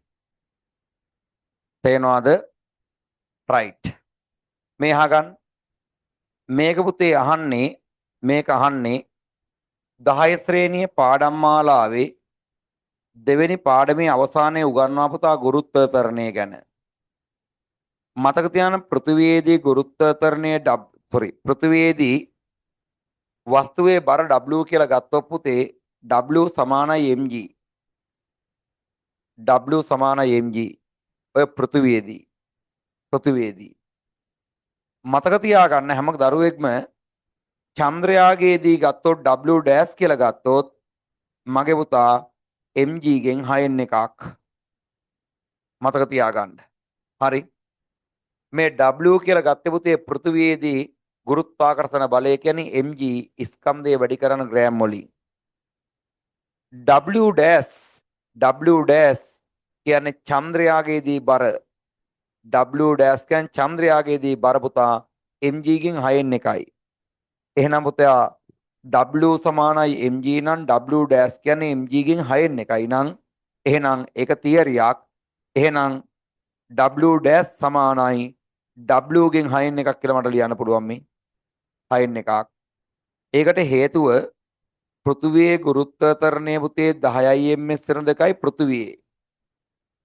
තේනවාද? රයිට්. මේ අහගන්න. මේක පුතේ මේක අහන්නේ 10 ශ්‍රේණියේ පාඩම් මාලාවේ දෙවෙනි පාඩමේ අවසානයේ උගන්වා පුතා ගුරුත්වාකර්ෂණය ගැන. මතක තියාගන්න පෘථිවියේදී ගුරුත්වාකර්ෂණයේ පෘථිවියේදී වස්තුවේ බර W කියලා ගත්තොත් පුතේ W සමානයි mg. W සමානයි mg. ඔය පෘථිවියේදී මතක තියාගන්න හැම දරුවෙක්ම චන්ද්‍රයාගේදී ගත්තොත් W ඩෑෂ් කියලා ගත්තොත් මගේ පුතා mg ගෙන් 6න් එකක්. මතක තියාගන්න. හරි. මේ W කියලා ගත්තේ පුතේ පෘථිවියේදී ගුරුත්වාකර්ෂණ බලය කියන්නේ mg ස්කන්ධය වැඩි කරන ග්‍රෑම් වලින්. W ඩෑෂ් කියන්නේ චන්ද්‍රයාගේදී බර. W ඩෑෂ් කියන්නේ චන්ද්‍රයාගේදී බර පුතා mg ගෙන් 6න් එකයි. එහෙනම් පුතා W සමානයි mg නම් W ඩෑෂ් කියන්නේ mg ගෙන් 6න් එකයි නම් එහෙනම් ඒක තියරියක්. එහෙනම් W ඩෑෂ් සමානයි W ගෙන් 6න් එකක් කියලා මට ලියන්න පුළුවන් මේ. 6න් එකක්. ඒකට හේතුව පෘථුවියේ ගුරුත්වාකර්ෂණය පුතේ 10යි ms වෙන දෙකයි පෘථුවියේ.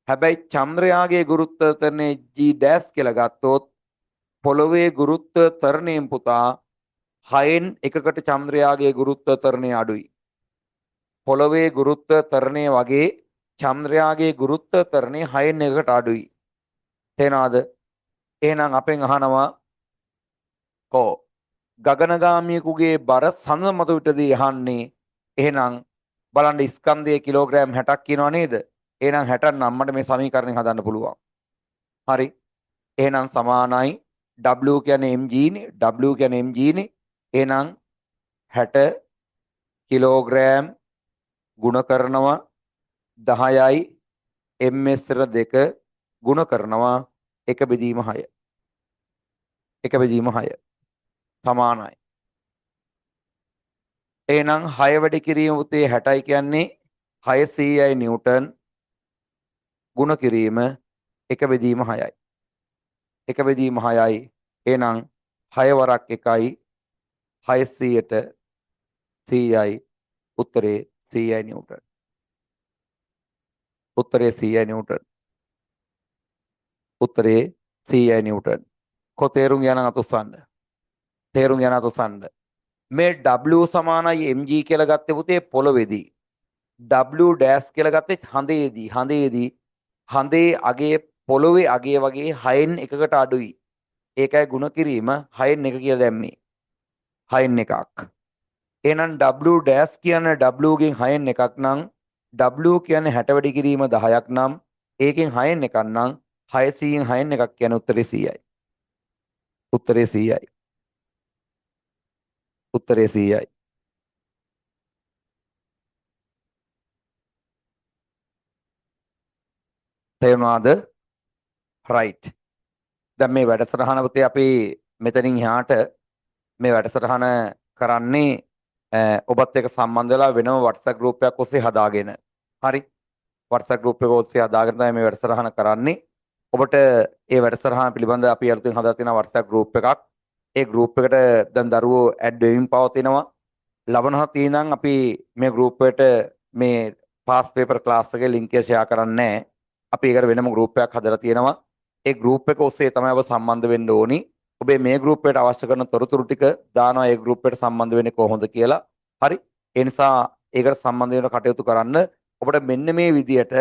හැබැයි චන්ද්‍රයාගේ ගුරුත්වාකර්ෂණය g ඩෑෂ් කියලා ගත්තොත් පොළොවේ ගුරුත්වාකර්ෂණයෙන් පුතා 6න් එකකට චන්ද්‍රයාගේ ගුරුත්වාකර්ෂණය අඩුයි. පොළොවේ ගුරුත්වාකර්ෂණය වගේ චන්ද්‍රයාගේ ගුරුත්වාකර්ෂණය 6න් එකකට අඩුයි. තේනවාද? එහෙනම් අපෙන් අහනවා කෝ ගගනගාමියෙකුගේ බර සඳ මත විටදී යහන්නේ. එහෙනම් බලන්න ස්කන්ධයේ කිලෝග්‍රෑම් 60ක් කියනවා නේද? එහෙනම් 60 නම් මට මේ සමීකරණය හදන්න පුළුවන්. හරි. එහෙනම් සමානයි W කියන්නේ mg නේ. W කියන්නේ mg නේ. එහෙනම් 60 කිලෝග්‍රෑම් ගුණ කරනවා 10යි ms 2 ගුණ කරනවා 1 බෙදීම 6. 1 බෙදීම 6 සමානයි. එහෙනම් 6 වැඩි කිරීම පුතේ 60යි කියන්නේ 600යි නිව්ටන් ගුණ කිරීම 1 බෙදීම 6යි. 1 බෙදීම 6යි. එහෙනම් 6 වරක් 1යි 600ට 100යි උත්තරේ 100යි නිව්ටන්. උත්තරේ 100යි නිව්ටන්. උත්තරේ 100යි නිව්ටන්. කො තේරුම් යන අතුස්සන්න. තේරුම් යන අතුස්සන්න. මේ W සමානයි mg කියලා ගත්තේ පුතේ පොළොවේදී. W ඩෑෂ් කියලා ගත්තේ හඳේදී. හඳේ අගේ පොළොවේ අගේ වගේ 6න් එකකට අඩුයි. ඒකයි ගුණ කිරීම 6න් 1 කියලා දැම්මේ. 6න් එකක්. එහෙනම් W ඩෑෂ් කියන්නේ W ගෙන් 6න් එකක් නම් W කියන්නේ 60 වැඩි කිරීම 10ක් නම් ඒකෙන් 6න් එකක් නම් 600න් 6න් එකක් කියන්නේ උත්තරේ 100යි. උත්තරේ 100යි. උත්තරේ 100යි. තේරුණාද? රයිට්. දැන් මේ වැඩසටහන පුතේ අපි මෙතනින් එහාට මේ වැඩසටහන කරන්නේ ඔබත් එක්ක සම්බන්ධ වෙලා වෙනම WhatsApp group එකක් ඔස්සේ හදාගෙන. හරි. WhatsApp group එක ඔස්සේ හදාගෙන තමයි මේ වැඩසටහන කරන්නේ. ඔබට ඒ වැඩසටහන පිළිබඳව අපි අලුතෙන් හදලා තියෙන WhatsApp group එකක්. ඒ group එකට දැන් දරුවෝ add වෙමින් පවතිනවා. ලබනහත් ඉඳන් අපි මේ group එකට මේ past paper class එකේ link එක share කරන්නේ නැහැ. අපි ඒකට වෙනම group එකක් හදලා තියෙනවා. ඒ group එක ඔස්සේ තමයි ඔබ සම්බන්ධ වෙන්න ඕනි. ඔබේ මේ group එකට අවශ්‍ය කරන තොරතුරු ටික දානවා ඒ group එකට සම්බන්ධ වෙන්නේ කොහොමද කියලා. හරි. ඒ නිසා ඒකට සම්බන්ධ වෙන කටයුතු කරන්න. ඔබට මෙන්න මේ විදියට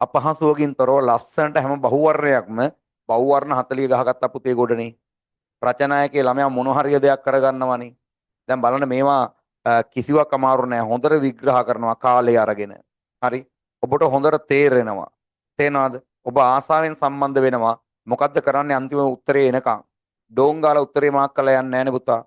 අපහසුවකින් තොරව ලස්සනට හැම බහුවර්ණයක්ම බහුවර්ණ 40 ගහගත්ත පුතේ ගොඩනේ. රචනායකේ ළමයා මොන හරිය දෙයක් කරගන්නවනේ. දැන් බලන්න මේවා කිසිවක් අමාරු නෑ. හොඳට විග්‍රහ කරනවා කාලය අරගෙන. හරි. ඔබට හොඳට තේරෙනවා. තේනවාද? ඔබ ආසාවෙන් සම්බන්ධ වෙනවා. මොකද්ද කරන්නේ අන්තිම උත්තරේ එනකන්. ඩෝංගාල උත්තරේ මාක් කරලා යන්නේ නෑනේ පුතා.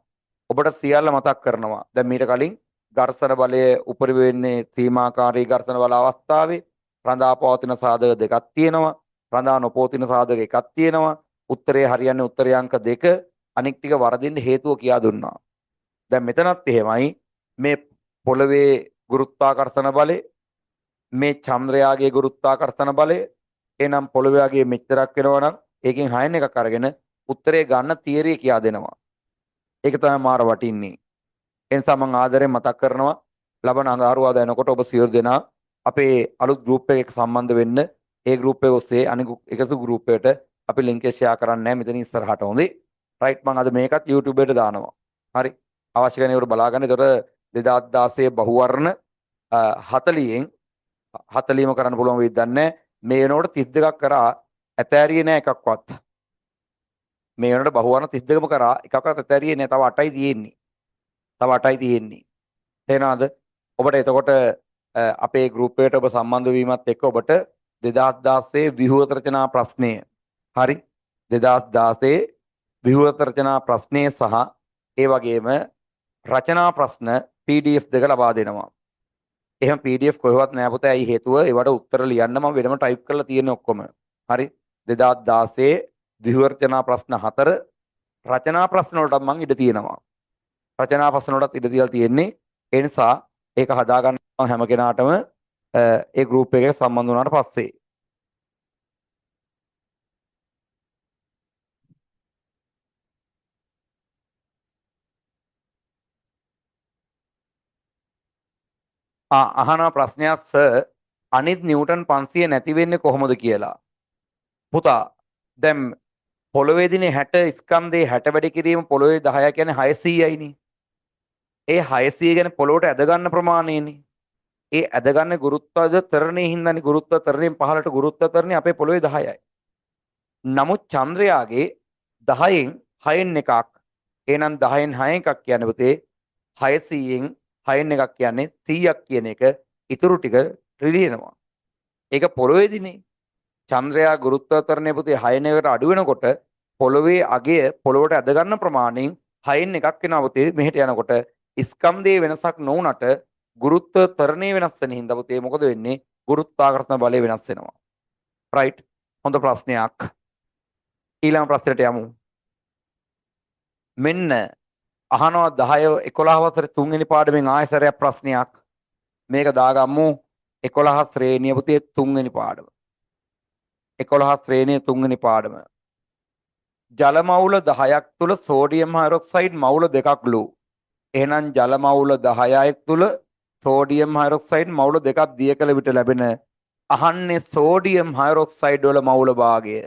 ඔබට සියල්ල මතක් කරනවා. දැන් මීට කලින් ඝර්ෂණ බලය උපරිම වෙන්නේ සීමාකාරී ඝර්ෂණ බල අවස්ථාවේ රඳා පවතින සාධක දෙකක් තියෙනවා. රඳා නොපවතින සාධක එකක් තියෙනවා. උත්තරේ හරියන්නේ උත්තරේ අංක 2. අනික් ටික වරදින්න හේතුව කියා දුන්නා. දැන් මෙතනත් එහෙමයි. මේ පොළවේ ගුරුත්වාකර්ෂණ බලය, මේ චන්ද්‍රයාගේ ගුරුත්වාකර්ෂණ බලය, එනම් පොළොවේගේ මෙච්චරක් වෙනවා නම් ඒකෙන් 6න් එකක් අරගෙන උත්තරේ ගන්න තියරිය කියා දෙනවා. ඒක තමයි මාර වටින්නේ. ඒ නිසා මම ආදරෙන් මතක් කරනවා ලබන අඟහරුවාදා එනකොට ඔබ සියලු දෙනා අපේ අලුත් group එකක සම්බන්ධ වෙන්න. ඒ group එක ඔස්සේ අනිත් එකසු group එකට අපි link එක share කරන්නේ නැහැ මෙතන ඉස්සරහට හොඳේ. right මම අද මේකත් YouTube එකට දානවා. හරි. අවශ්‍ය කෙනෙකුට බලා ගන්න. ඒතකොට 2016 බහුවර්ණ 40න් 40ම කරන්න පුළුවන් වෙයිද දන්නේ මේ වෙනකොට 32ක් කරා ඇතෑරියේ නැහැ එකක්වත්. මේ වෙනකොට බහුවර්ණ 32ම කරා එකක්වත් ඇතෑරියේ නැහැ. තව 8යි තියෙන්නේ. තව 8යි තියෙන්නේ. තේරෙනවද? ඔබට එතකොට අපේ group එකට ඔබ සම්බන්ධ වීමත් එක්ක ඔබට 2016 විහුවත රචනා ප්‍රශ්නය හරි 2016 විහුවත රචනා ප්‍රශ්නය සහ ඒ වගේම රචනා ප්‍රශ්න PDF දෙක ලබා දෙනවා. එහෙම PDF කොහෙවත් නෑ පුතේ. ඇයි හේතුව? ඒවට උත්තර ලියන්න මම වෙනම ටයිප් කරලා තියෙන ඔක්කොම. හරි 2016 විහුවත රචනා ප්‍රශ්න 4 රචනා ප්‍රශ්න වලට මම ඉඩ තියෙනවා. රචනා ප්‍රශ්න වලටත් ඉඩ තියලා තියෙන්නේ. ඒ නිසා ඒක හදාගන්න හැම කෙනාටම ඒ group එකේ සම්බන්ධ වුණාට පස්සේ අහන ප්‍රශ්නයක් සර් අනිත් නිව්ටන් 500 නැති වෙන්නේ කොහොමද කියලා. පුතා දැන් පොළොවේ දිනේ 60 ස්කන්ධේ 60 වැඩි කිරීම පොළොවේ 10 කියන්නේ 600යිනේ. ඒ 600 ගැන පොළොවට ඇද ගන්න ප්‍රමාණයනේ. ඒ ඇද ගන්න ගුරුත්වාකර්ෂණයේ හින්දානේ ගුරුත්වාකර්ෂණයෙන් පහළට ගුරුත්වාකර්ෂණය අපේ පොළොවේ 10යි. නමුත් චන්ද්‍රයාගේ 10න් 6න් එකක්. එහෙනම් 10න් 6 එකක් කියන්නේ පුතේ 600න් 6න් එකක් කියන්නේ 100ක් කියන එක ඉතුරු ටික රිලියනවා. ඒක පොළොවේදීනේ. චන්ද්‍රයා ගුරුත්වාකර්ෂණය පුතේ 6න් එකට අඩු වෙනකොට පොළොවේ අගය පොළොවට ඇද ගන්න ප්‍රමාණයෙන් 6න් එකක් වෙනවා පුතේ මෙහෙට යනකොට ස්කන්ධයේ වෙනසක් නොවුනට ගුරුත්වාකර්ෂණය වෙනස් වෙන හින්දා පුතේ මොකද වෙන්නේ? ගුරුත්වාකර්ෂණ බලය වෙනස් වෙනවා. රයිට්. හොඳ ප්‍රශ්නයක්. ඊළඟ ප්‍රශ්නයට යමු. මෙන්න අහනවා 10 11 වසරේ 3 වෙනි පාඩමෙන් ආයසරයක් ප්‍රශ්නයක්. මේක දාගමු 11 ශ්‍රේණිය පුතේ 3 වෙනි පාඩම. 11 ශ්‍රේණිය 3 වෙනි පාඩම. ජල මවුල 10ක් තුල සෝඩියම් හයිඩ්‍රොක්සයිඩ් මවුල දෙකක් ලු. එහෙනම් ජල මවුල 10ක් තුල සෝඩියම් හයිඩ්‍රොක්සයිඩ් මවුල දෙකක් දිය කළ විට ලැබෙන අහන්නේ සෝඩියම් හයිඩ්‍රොක්සයිඩ් වල මවුල භාගය.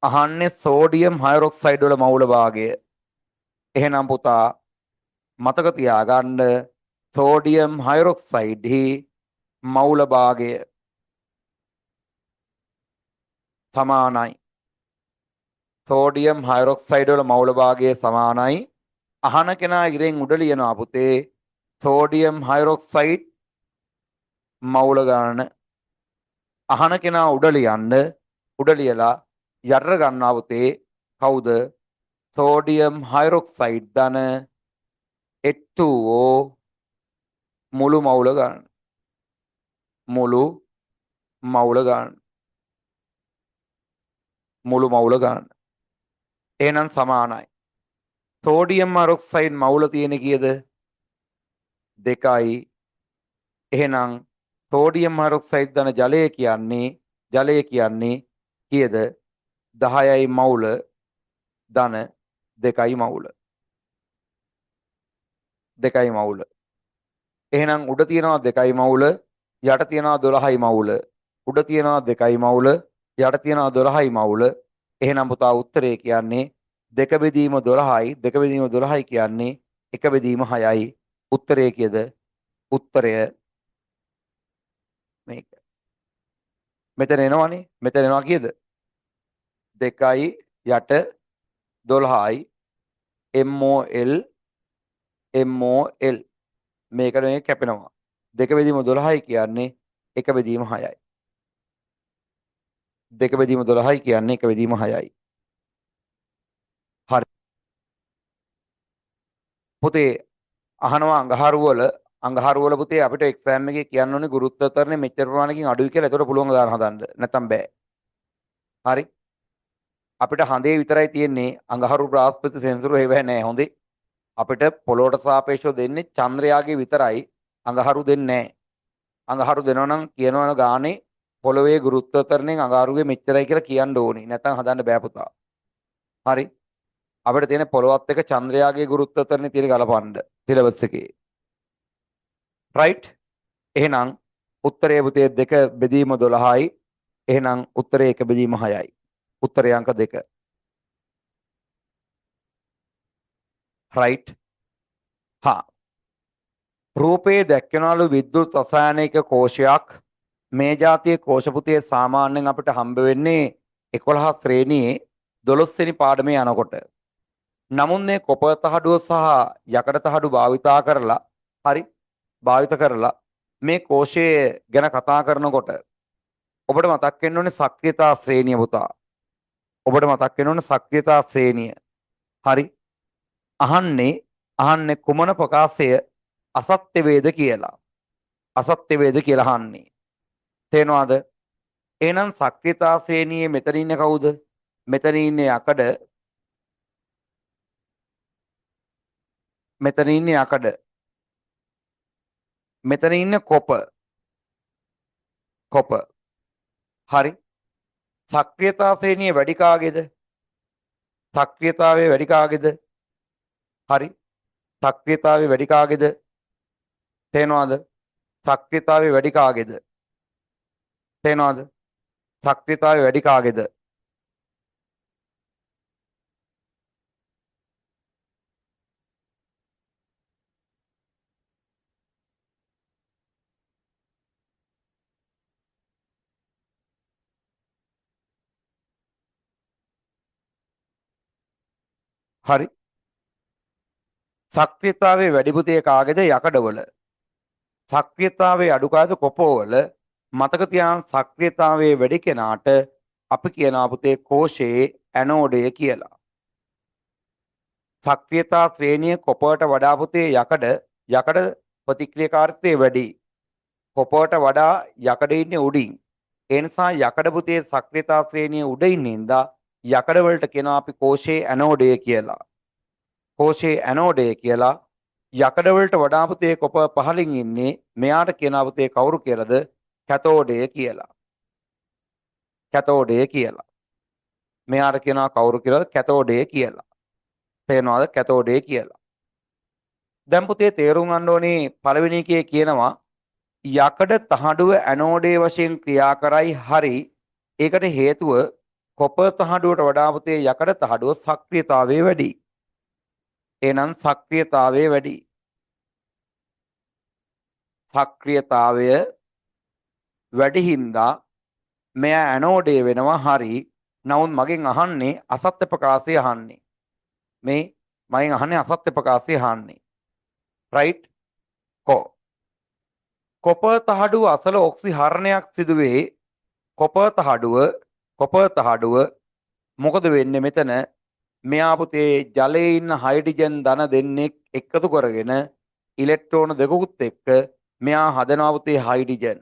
අහන්නේ සෝඩියම් හයිඩ්‍රොක්සයිඩ් වල මවුල භාගය. එහෙනම් පුතා මතක තියාගන්න සෝඩියම් හයිඩ්‍රොක්සයිඩ්හි මවුල භාගය සමානයි. සෝඩියම් හයිඩ්‍රොක්සයිඩ් වල මවුල භාගය සමානයි. අහන කෙනා ඉරෙන් උඩ ලියනවා පුතේ සෝඩියම් හයිඩ්‍රොක්සයිඩ් මවුල ගණන. අහන කෙනා උඩ ලියන්න උඩ ලියලා යට ගන්නවා පුතේ කවුද? සෝඩියම් හයිඩ්‍රොක්සයිඩ් ධන H2O මුළු මවුල ගන්න. මුළු මවුල ගන්න. මුළු මවුල ගන්න. එහෙනම් සමානයි. සෝඩියම් හයිඩ්‍රොක්සයිඩ් මවුල තියෙන කීයද? 2යි. එහෙනම් සෝඩියම් හයිඩ්‍රොක්සයිඩ් ධන ජලය කියන්නේ කීයද? 10යි මවුල ධන 2යි මවුල. 2යි මවුල. එහෙනම් උඩ තියනවා 2යි මවුල යට තියනවා 12යි මවුල. උඩ තියනවා 2යි මවුල යට තියනවා 12යි මවුල. එහෙනම් පුතා උත්තරේ කියන්නේ 2 බෙදීම 12යි 2 බෙදීම 12යි කියන්නේ 1 බෙදීම 6යි. උත්තරේ කීයද? උත්තරය මේක. මෙතන එනවනේ. මෙතන එනවා කීයද? 2යි යට 12යි MOL මේකට මේ කැපෙනවා. 2 බෙදීම 12යි කියන්නේ 1 බෙදීම 6යි. 2 බෙදීම 12යි කියන්නේ 1 බෙදීම 6යි. හරි. පුතේ අහනවා අඟහරු වල පුතේ අපිට එක්සෑම් එකේ කියන්න ඕනේ ගුරුත්වාකර්ෂණය මෙච්චර ප්‍රමාණයකින් අඩුයි කියලා. ඒතකොට පුළුවන් දාන හදන්න. නැත්තම් බෑ. හරි. අපිට හඳේ විතරයි තියෙන්නේ අඟහරු බ්‍රහස්පති සෙන්සුරු හේවැ නෑ හොඳේ. අපිට පොළොවට සාපේක්ෂව දෙන්නේ චන්ද්‍රයාගේ විතරයි අඟහරු දෙන්නේ නෑ. අඟහරු දෙනවා නම් කියනවා ගානේ පොළොවේ ගුරුත්වාකර්ෂණයෙන් අඟහරුගේ මෙච්චරයි කියලා කියන්න ඕනේ. නැත්තම් හදන්න බෑ පුතා. හරි. අපිට තියෙන පොළොවත් එක චන්ද්‍රයාගේ ගුරුත්වාකර්ෂණය තියෙන ගලපන්න සිලබස් එකේ. රයිට්. එහෙනම් උත්තරය පුතේ 2 බෙදීම 12යි. එහෙනම් උත්තරේ 1 බෙදීම 6යි. උත්තරේ අංක 2. රයිට්. හා රූපයේ දැක්වෙනලු විද්‍යුත් රසායනික කෝෂයක් මේ જાතියේ කෝෂ පුතේ සාමාන්‍යයෙන් අපිට හම්බ වෙන්නේ 11 ශ්‍රේණියේ 12 වෙනි පාඩමේ යනකොට. නමුත් මේ කොප තහඩුව සහ යකඩ තහඩු භාවිත කරලා මේ කෝෂය ගැන කතා කරනකොට ඔබට මතක් වෙන්න ඕනේ සක්‍රියතා ශ්‍රේණිය පුතා. ඔබට මතක් වෙන්න ඕනේ සක්‍රියතා ශ්‍රේණිය. හරි. අහන්නේ කුමන ප්‍රකාශය අසත්‍ය වේද කියලා. අසත්‍ය වේද කියලා අහන්නේ. තේනවාද? එහෙනම් සක්‍රියතා ශ්‍රේණියේ මෙතන ඉන්නේ කවුද? මෙතන ඉන්නේ යකඩ. මෙතන ඉන්නේ යකඩ. මෙතන ඉන්නේ කොප. හරි. සක්‍රියතා ශ්‍රේණිය වැඩි කාගේද? සක්‍රියතාවයේ වැඩි කාගේද? හරි. සක්‍රියතාවයේ වැඩි කාගේද? තේනවාද? සක්‍රියතාවයේ වැඩි කාගේද? තේනවද? සක්‍රියතාවයේ වැඩි කාගේද? හරි. සක්‍රියතාවයේ වැඩි පුතේ කාගේද? යකඩවල. සක්‍රියතාවයේ අඩු කාගේද? කොපෝවල. මතක තියාගන්න සක්‍රියතාවයේ වැඩි කෙනාට අපි කියනවා පුතේ කෝෂයේ ඇනෝඩය කියලා. සක්‍රියතා ශ්‍රේණිය කොපරට වඩා පුතේ යකඩ ප්‍රතික්‍රියාකාරීත්වය වැඩි. කොපරට වඩා යකඩ ඉන්නේ උඩින්. ඒ නිසා යකඩ පුතේ සක්‍රියතා ශ්‍රේණිය උඩ ඉන්න හින්දා යකඩ වලට කියනවා අපි කෝෂයේ ඇනෝඩය කියලා. කෝෂයේ ඇනෝඩය කියලා. යකඩ වලට වඩා පුතේ කොපර පහළින් ඉන්නේ මෙයාට කියනවා පුතේ කවුරු කියලාද? කැතෝඩය කියලා. කැතෝඩය කියලා. මෙයාට කියනවා කවුරු කියලාද? කැතෝඩය කියලා. තේරෙනවද? කැතෝඩය කියලා. දැන් පුතේ තේරුම් ගන්න ඕනේ පළවෙනි එකේ කියනවා යකඩ තහඩුව ඇනෝඩේ වශයෙන් ක්‍රියා කරයි හරි. ඒකට හේතුව කොපර් තහඩුවට වඩා පුතේ යකඩ තහඩුව සක්‍රියතාවයේ වැඩි. එහෙනම් සක්‍රියතාවයේ වැඩි. සක්‍රියතාවය වැඩි හින්දා මෙයා ඇනෝඩේ වෙනවා හරි. නමුත් මගෙන් අහන්නේ අසත්‍ය ප්‍රකාශය අහන්නේ. මේ මගෙන් අහන්නේ අසත්‍ය ප්‍රකාශය අහන්නේ. රයිට්? කොපර් තහඩුව අසල ඔක්සිහරණයක් සිදුවේ. කොපර් තහඩුව මොකද වෙන්නේ මෙතන? මෙයා පුතේ ජලයේ ඉන්න හයිඩ්‍රජන් ධන දෙන්නෙක් එකතු කරගෙන ඉලෙක්ට්‍රෝන දෙකකුත් එක්ක මෙයා හදනවා පුතේ හයිඩ්‍රජන්.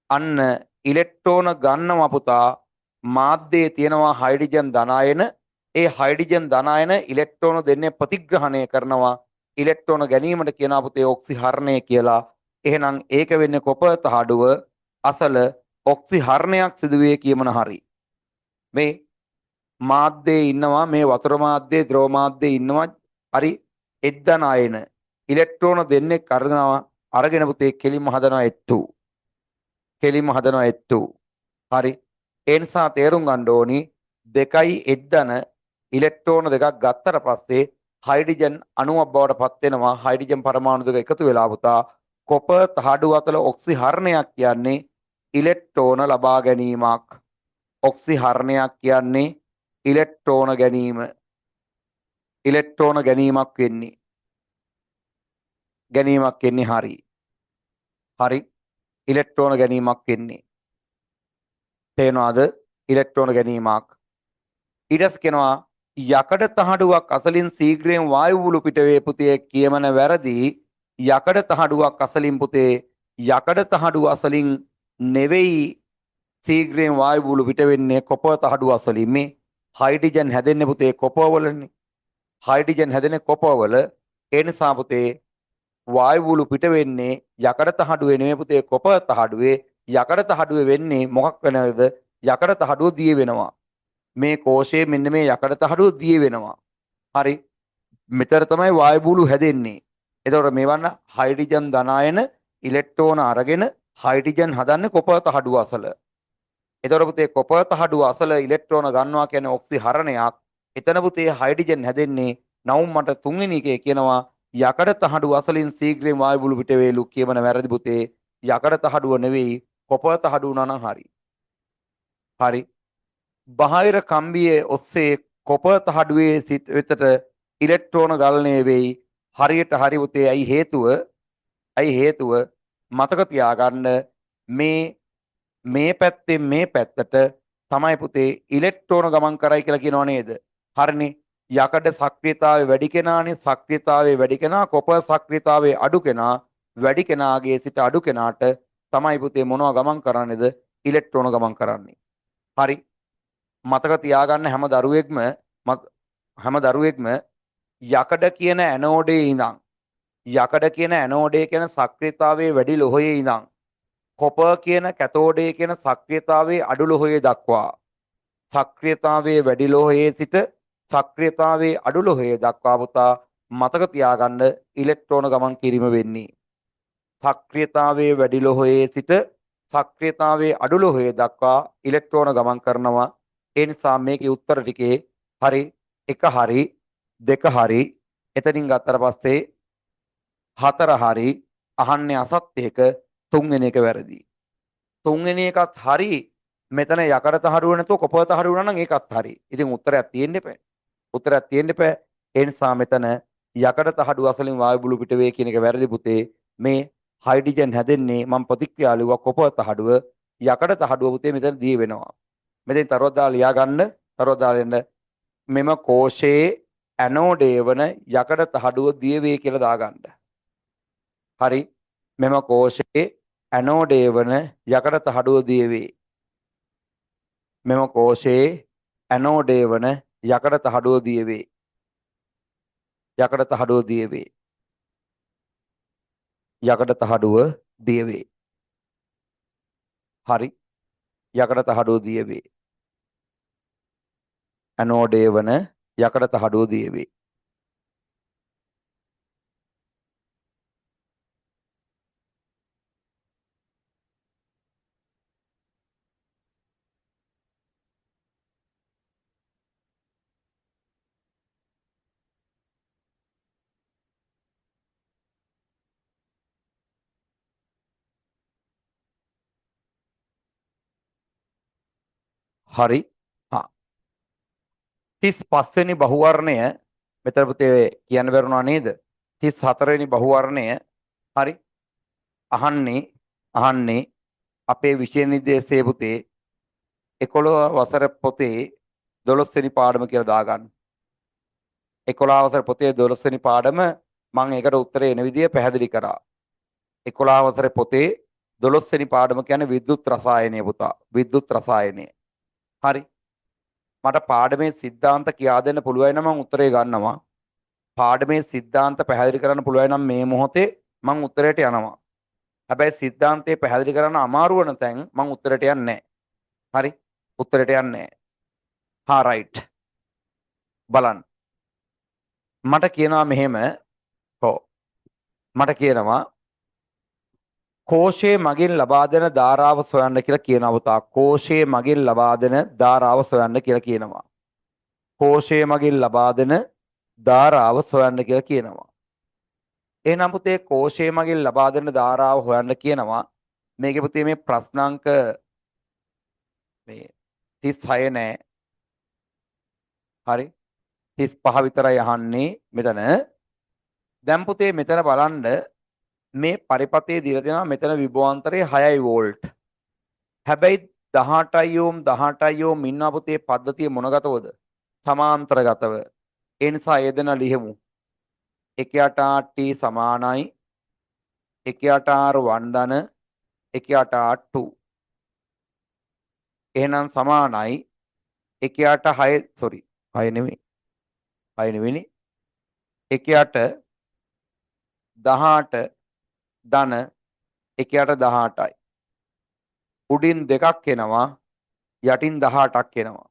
අන්න ඉලෙක්ට්‍රෝන ගන්නවා පුතා මාධ්‍යයේ තියෙනවා හයිඩ්‍රජන් ධනායන. ඒ හයිඩ්‍රජන් ධනායන ඉලෙක්ට්‍රෝන දෙන්නේ ප්‍රතිග්‍රහණය කරනවා. ඉලෙක්ට්‍රෝන ගැනීමට කියනවා පුතේ ඔක්සිහරණය කියලා. එහෙනම් ඒක වෙන්නේ කොපර් තහඩුව අසල ඔක්සිහරණයක් සිදුවේ කියමන හරි. මේ මාධ්‍යයේ ඉන්නවා මේ වතුර මාධ්‍යයේ ද්‍රව මාධ්‍යයේ ඉන්නවා හරි එද්දන අයන ඉලෙක්ට්‍රෝන දෙන්නේ අරගෙන පුතේ කෙලින්ම හදනවා එත්තු. හරි. ඒ නිසා තේරුම් ගන්න ඕනි දෙකයි එද්දන ඉලෙක්ට්‍රෝන දෙකක් ගත්තට පස්සේ හයිඩ්‍රජන් අණුවක් බවට පත් වෙනවා. හයිඩ්‍රජන් පරමාණු දෙක එකතු වෙලා පුතා කොපර් තහඩුව අතර ඔක්සිහරණයක් කියන්නේ ඉලෙක්ට්‍රෝන ලබා ගැනීමක්. ඔක්සිහරණයක් කියන්නේ ඉලෙක්ට්‍රෝන ගැනීම. ඉලෙක්ට්‍රෝන ගැනීමක් වෙන්නේ හරි. හරි. ඉලෙක්ට්‍රෝන ගැනීමක් වෙන්නේ. තේනවාද? ඉලෙක්ට්‍රෝන ගැනීමක්. ඊටස් කියනවා යකඩ තහඩුවක් අසලින් ශීඝ්‍රයෙන් වායු වුළු පිට වේ පුතේ කියමන වැරදි. යකඩ තහඩුවක් අසලින් පුතේ යකඩ තහඩුව අසලින් නෙවෙයි ශීඝ්‍රයෙන් වායු වුළු පිට වෙන්නේ කොපර් තහඩුව අසලින්. මේ හයිඩ්‍රජන් හැදෙන්නේ පුතේ කොපර් වලනේ. හයිඩ්‍රජන් හැදෙන්නේ කොපර් වල. ඒ නිසා පුතේ වායු වුළු පිට වෙන්නේ යකඩ තහඩුවේ නෙවෙයි පුතේ කොපර් තහඩුවේ. යකඩ තහඩුවේ වෙන්නේ මොකක් වෙනවද? යකඩ තහඩුව දිය වෙනවා. මේ කෝෂයේ මෙන්න මේ යකඩ තහඩුව දිය වෙනවා. හරි. මෙතන තමයි වායු වුළු හැදෙන්නේ. එතකොට මේවන්න හයිඩ්‍රජන් ධනායන ඉලෙක්ට්‍රෝන අරගෙන හයිඩ්‍රජන් හදන්නේ කොපර් තහඩුව අසල. එතකොට පුතේ කොපර් තහඩුව අසල ඉලෙක්ට්‍රෝන ගන්නවා කියන්නේ ඔක්සිහරණයක්. එතන පුතේ හයිඩ්‍රජන් හැදෙන්නේ. නවුම් මට තුන්වෙනි එකේ කියනවා යකඩ තහඩුව අසලින් ශීඝ්‍රයෙන් වායු වුළු පිට වේලු කියමන වැරදි පුතේ. යකඩ තහඩුව නෙවෙයි කොපර් තහඩුව නම් හරි. හරි. බාහිර කම්බියේ ඔස්සේ කොපර් තහඩුවේ සිට වෙතට ඉලෙක්ට්‍රෝන ගලණය වෙයි. හරියට හරි පුතේ. ඇයි හේතුව මතක තියාගන්න මේ පැත්තෙන් මේ පැත්තට තමයි පුතේ ඉලෙක්ට්‍රෝන ගමන් කරයි කියලා කියනව නේද? හරිනේ. යකඩ සක්‍රියතාවය වැඩි කෙනානේ. සක්‍රියතාවය වැඩි කෙනා කොපර් සක්‍රියතාවය අඩු කෙනා. වැඩි කෙනාගේ සිට අඩු කෙනාට තමයි පුතේ මොනවා ගමන් කරන්නේද? ඉලෙක්ට්‍රෝන ගමන් කරන්නේ. හරි. මතක තියාගන්න හැම දරුවෙක්ම යකඩ කියන ඇනෝඩේ ඉඳන් කියන සක්‍රියතාවයේ වැඩි ලෝහයේ ඉඳන් කොපර් කියන කැතෝඩේ කියන සක්‍රියතාවයේ අඩු ලෝහයේ දක්වා සක්‍රියතාවයේ වැඩි ලෝහයේ සිට සක්‍රියතාවයේ අඩු ලෝහයේ දක්වා පුතා මතක තියාගන්න ඉලෙක්ට්‍රෝන ගමන් කිරීම වෙන්නේ. සක්‍රියතාවයේ වැඩි ලෝහයේ සිට සක්‍රියතාවයේ අඩු ලෝහයේ දක්වා ඉලෙක්ට්‍රෝන ගමන් කරනවා. ඒ නිසා මේකේ උත්තර ටිකේ හරි, එක හරි, දෙක හරි, එතනින් ගත්තට පස්සේ හතර හරි, අහන්නේ අසත්‍යයක, තුන්වෙනි එක වැරදි. තුන්වෙනි එකත් හරි. මෙතන යකඩ තහඩුව නැතුව කොපර තහඩුව වුණා නම් ඒකත් හරි. ඉතින් උත්තරයක් තියෙන්න එපා. උත්තරයක් තියෙන්න එපා. ඒ නිසා මෙතන යකඩ තහඩුව අසලින් වායු බුළු පිට වේ කියන එක වැරදි පුතේ. මේ හයිඩ්‍රජන් හැදෙන්නේ මම ප්‍රතික්‍රියා ලිව්වා කොපර තහඩුව. යකඩ තහඩුව පුතේ මෙතන දී වෙනවා. මෙතෙන් තරුවක් දාලා ලියා ගන්න. තරුවක් දාලා එන්න. මෙම කෝෂයේ ඇනෝඩේ වන යකඩ තහඩුව දිය වේ කියලා දාගන්න. හරි. මෙම කෝෂයේ ඇනෝඩේ වන යකඩ තහඩුව දිය වේ. මෙම කෝෂයේ ඇනෝඩේ වන යකඩ තහඩුව දිය වේ. යකඩ තහඩුව දිය වේ. යකඩ තහඩුව දිය වේ. හරි. යකඩ තහඩුව දිය වේ. ඇනෝඩේ වන යකඩ තහඩුව දිය වේ. හරි. හා 35 වෙනි බහුවර්ණය මෙතන පුතේ කියන්න බැරුණා නේද? 34 වෙනි බහුවර්ණය හරි. අහන්නේ අපේ විෂය නිර්දේශයේ පුතේ 11 වසර පොතේ 12 වෙනි පාඩම කියලා දාගන්න. 11 වසර පොතේ 12 වෙනි පාඩම මම ඒකට උත්තරේ එන විදිය පැහැදිලි කරා. 11 වසර පොතේ 12 වෙනි පාඩම කියන්නේ විද්‍යුත් රසායනය පුතා. විද්‍යුත් රසායනය. හරි. මට පාඩමේ සිද්ධාන්ත කියා දෙන්න පුළුවන් නම් මම උත්තරේ ගන්නවා. පාඩමේ සිද්ධාන්ත පැහැදිලි කරන්න පුළුවන් නම් මේ මොහොතේ මම උත්තරයට යනවා. හැබැයි සිද්ධාන්තේ පැහැදිලි කරන්න අමාරු වන තැන් මම උත්තරයට යන්නේ නැහැ. හරි. උත්තරයට යන්නේ නැහැ. හා රයිට්. බලන්න. මට කියනවා මෙහෙම. හෝ. මට කියනවා කෝෂයේ මගින් ලබා දෙන ධාරාව සොයන්න කියලා කියනවා පුතා. කෝෂයේ මගින් ලබා දෙන ධාරාව සොයන්න කියලා කියනවා. කෝෂයේ මගින් ලබා දෙන ධාරාව සොයන්න කියලා කියනවා. එහෙනම් පුතේ කෝෂයේ මගින් ලබා දෙන ධාරාව හොයන්න කියනවා. මේකේ පුතේ මේ ප්‍රශ්නාංක මේ 36 නෑ. හරි. 35 විතරයි අහන්නේ මෙතන. දැන් පුතේ මෙතන බලන්න මේ පරිපතේ දීලා තියෙනවා මෙතන විභවාන්තරය 6 වෝල්ට්. හැබැයි 18 ඕම් 18 ඕම් ඉන්නා පුතේ පද්ධතිය මොනගතවද? සමාන්තරගතව. ඒ නිසා ඒ දෙන ලියමු. 188T සමානයි 188R1 ධන 188R2. එහෙනම් සමානයි 186 sorry 6 නෙමෙයි 6 නෙවෙයි 188 ධන 118යි. උඩින් දෙකක් එනවා යටින් 18ක් එනවා.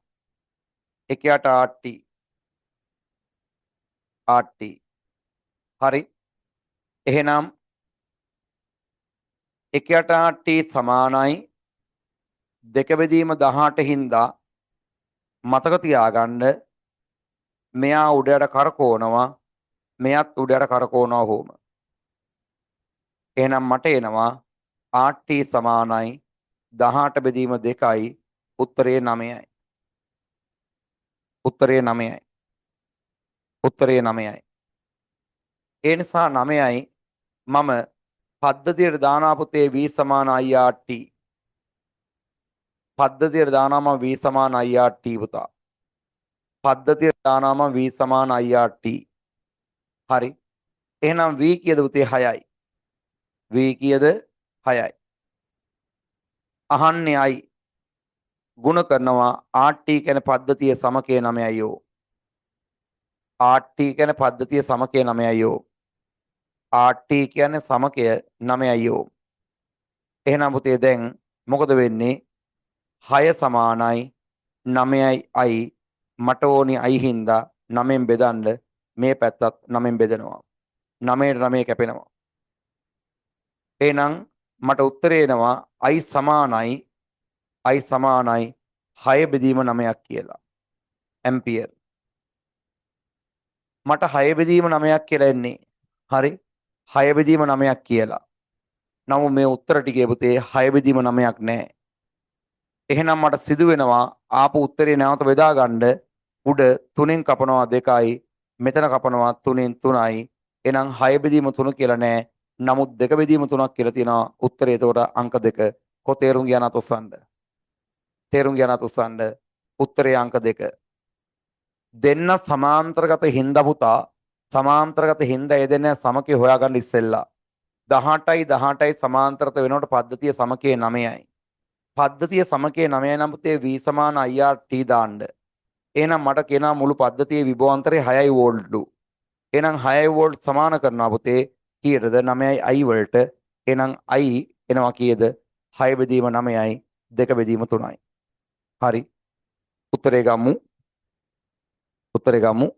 188RT RT. හරි. එහෙනම් 188RT සමානයි 2 බෙදීම 18 හින්දා මතක තියාගන්න මෙයා උඩට කරකවනවා මෙයත් උඩට කරකවනවා හොම. එහෙනම් මට එනවා RT සමානයි 18 බෙදීම 2යි උත්තරේ 9යි. උත්තරේ 9යි. උත්තරේ 9යි. ඒ නිසා 9යි මම පද්ධතියට දානවා පුතේ v සමාන IRT. පද්ධතියට දානවා මම v සමාන IRT පුතා. පද්ධතියට දානවා මම v සමාන IRT. හරි. එහෙනම් v කීයද පුතේ 6යි. v කීයද 6යි. අහන්නේ I ගුණ කරනවා RT කියන පද්ධතිය සමකය 9යි යෝ. RT කියන පද්ධතිය සමකය 9යි යෝ. RT කියන්නේ සමකය 9යි යෝ. එහෙනම් පුතේ දැන් මොකද වෙන්නේ? 6 සමානයි 9යි I මට ඕනි I හින්දා 9න් බෙදන්න මේ පැත්තත් 9න් බෙදනවා. 9ට 9 කැපෙනවා. එහෙනම් මට උත්තරේ එනවා I සමානයි 6 බෙදීම 9ක් කියලා. ඇම්පියර්. මට 6 බෙදීම 9ක් කියලා එන්නේ. හරි. 6 බෙදීම 9ක් කියලා. නමුත් මේ උත්තර ටිකේ පුතේ 6 බෙදීම 9ක් නැහැ. එහෙනම් මට සිදු වෙනවා ආපු උත්තරේ නැවත බෙදා ගන්න උඩ 3න් කපනවා 2යි මෙතන කපනවා 3න් 3යි. එහෙනම් 6 බෙදීම 3 කියලා නැහැ. නමුත් 2 බෙදීම 3ක් කියලා තියෙනවා. උත්තරේ එතකොට අංක 2. කො තේරුම් ගියා නත් උස්සන්න. තේරුම් ගියා නත් උස්සන්න. උත්තරේ අංක 2. දෙන්න සමාන්තරගත හින්දා පුතා සමාන්තරගත හින්දා ඒ දෙන්න සමකේ හොයාගන්න ඉස්සෙල්ලා 18යි 18යි සමාන්තරත වෙනකොට පද්ධතිය සමකේ 9යි. පද්ධතිය සමකේ 9යි නම් පුතේ V සමාන IRT දාන්න. එහෙනම් මට කියනවා මුළු පද්ධතියේ විභවාන්තරය 6යි වෝල්ට්ලු. එහෙනම් 6යි වෝල්ට් සමාන කරනවා පුතේ කීයටද 9යි I වලට. එහෙනම් I එනවා කීයද 6 බෙදීම 9යි 2 බෙදීම 3යි. හරි. උත්තරේ ගමු. උත්තරේ ගමු.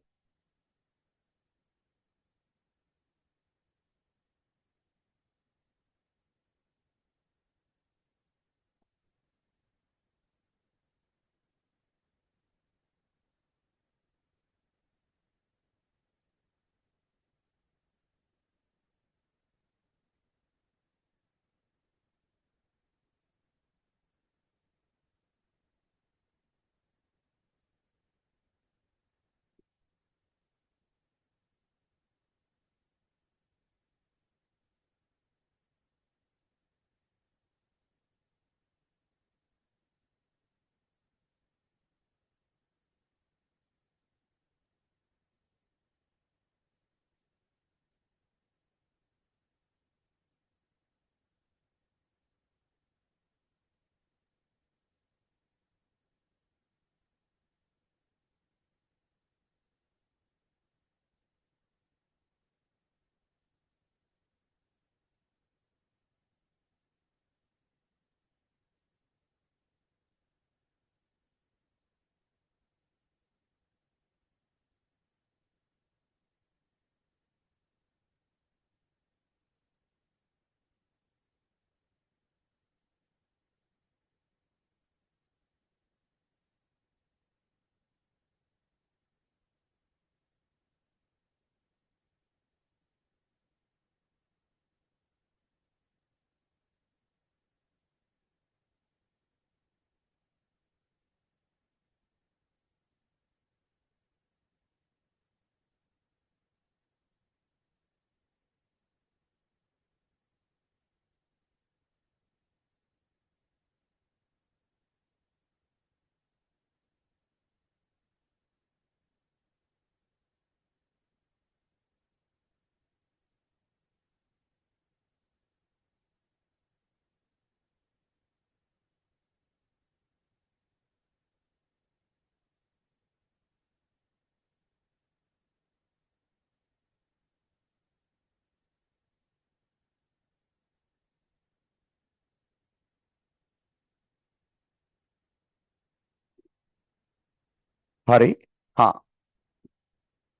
හරි. හා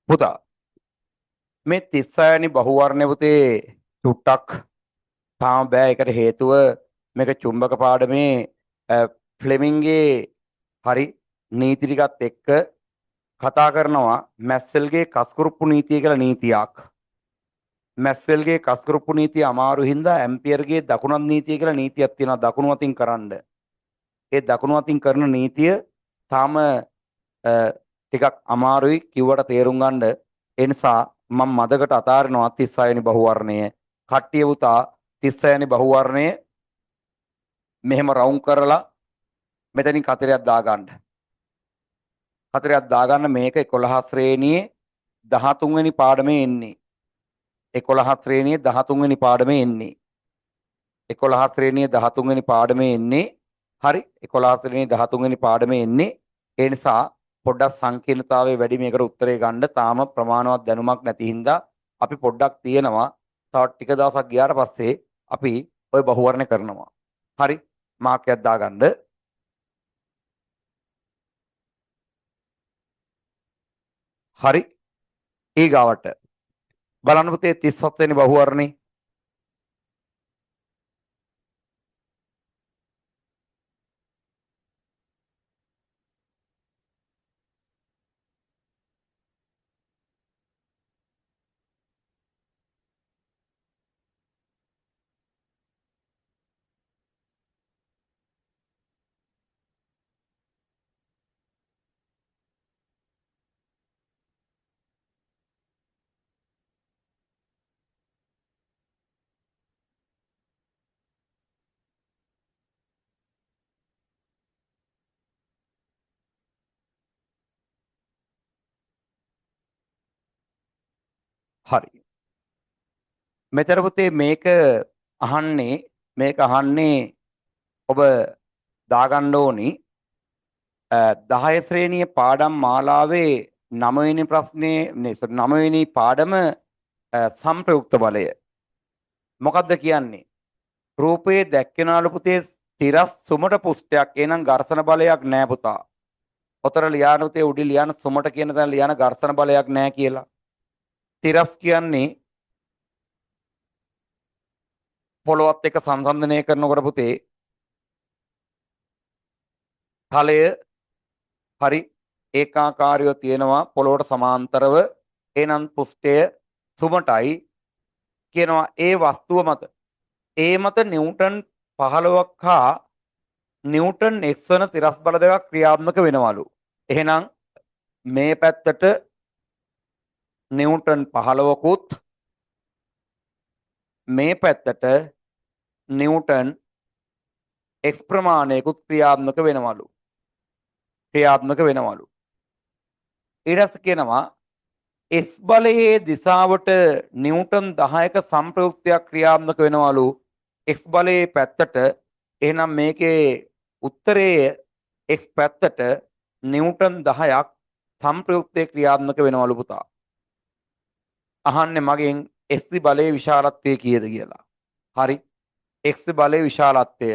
පුතා මේ 36 වෙනි බහුවර්ණය පුතේ චුට්ටක් තාම බෑ. ඒකට හේතුව මේක චුම්බක පාඩමේ ෆ්ලෙමින්ගේ හරි නීති ටිකත් එක්ක කතා කරනවා මැස්සල්ගේ කස්කුරුප්පු නීතිය කියලා නීතියක්. මැස්සල්ගේ කස්කුරුප්පු නීතිය අමාරු හින්දා ඇම්පියර්ගේ දකුණත් නීතිය කියලා නීතියක් තියෙනවා දකුණු අතින් කරන්න. ඒ දකුණු අතින් කරන නීතිය තාම ටිකක් අමාරුයි කිව්වට තේරුම් ගන්න. ඒ නිසා මම මදකට අතාරිනවා 36 වෙනි බහුවර්ණය. කට්ටිය පුතා 36 වෙනි බහුවර්ණය මෙහෙම රවුම් කරලා මෙතනින් කතරයක් දාගන්න. කතරයක් දාගන්න මේක 11 ශ්‍රේණියේ 13 වෙනි පාඩමේ එන්නේ. 11 ශ්‍රේණියේ 13 වෙනි පාඩමේ එන්නේ. 11 ශ්‍රේණියේ 13 වෙනි පාඩමේ එන්නේ. හරි 11 ශ්‍රේණියේ 13 වෙනි පාඩමේ එන්නේ. ඒ නිසා පොඩ්ඩක් සංකීර්ණතාවයේ වැඩි මේකට උත්තරේ ගන්න තාම ප්‍රමාණවත් දැනුමක් නැති හින්දා අපි පොඩ්ඩක් තියෙනවා. තව ටික දවසක් ගියාට පස්සේ අපි ওই බහුවර්ණ කරනවා. හරි මාක්කයක් දාගන්න. හරි ඊගාවට බලන්න පුතේ 37 වෙනි බහුවර්ණේ හරි. මෙතන පුතේ මේක අහන්නේ ඔබ දාගන්න ඕනි 10 ශ්‍රේණිය පාඩම් මාලාවේ 9 වෙනි ප්‍රශ්නේ 9 වෙනි පාඩම සංප්‍රයුක්ත බලය. මොකක්ද කියන්නේ? රූපයේ දැක්කනාලු පුතේ තිරස් සුමට පුෂ්ඨයක් එනම් ඝර්ෂණ බලයක් නෑ පුතා. ඔතන ලියාන උතේ උඩින් ලියාන සුමට කියන තැන ලියාන ඝර්ෂණ බලයක් නෑ කියලා. තිරස් කියන්නේ පොළොවත් එක්ක සංසන්දනය කරනකොට පුතේ තලය හරි ඒකාකාරීව තියෙනවා පොළොවට සමාන්තරව එනම් පුෂ්ඨය සුමටයි කියනවා ඒ වස්තුව මත. ඒ මත නිව්ටන් 15ක් හා නිව්ටන් x වන තිරස් බල දෙකක් ක්‍රියාත්මක වෙනවලු. එහෙනම් මේ පැත්තට නිව්ටන් 15කුත් මේ පැත්තට නිව්ටන් x ප්‍රමාණයකුත් ක්‍රියාත්මක වෙනවලු. ඊට කියනවා S බලයේ දිශාවට නිව්ටන් 10ක සංප්‍රයුක්තයක් ක්‍රියාත්මක වෙනවලු x බලයේ පැත්තට. එහෙනම් මේකේ උත්තරයේ x පැත්තට නිව්ටන් 10ක් සංප්‍රයුක්තයේ ක්‍රියාත්මක වෙනවලු පුතා. අහන්නේ මගෙන් x බලයේ විශාලත්වය කීයද කියලා. හරි. x බලයේ විශාලත්වය.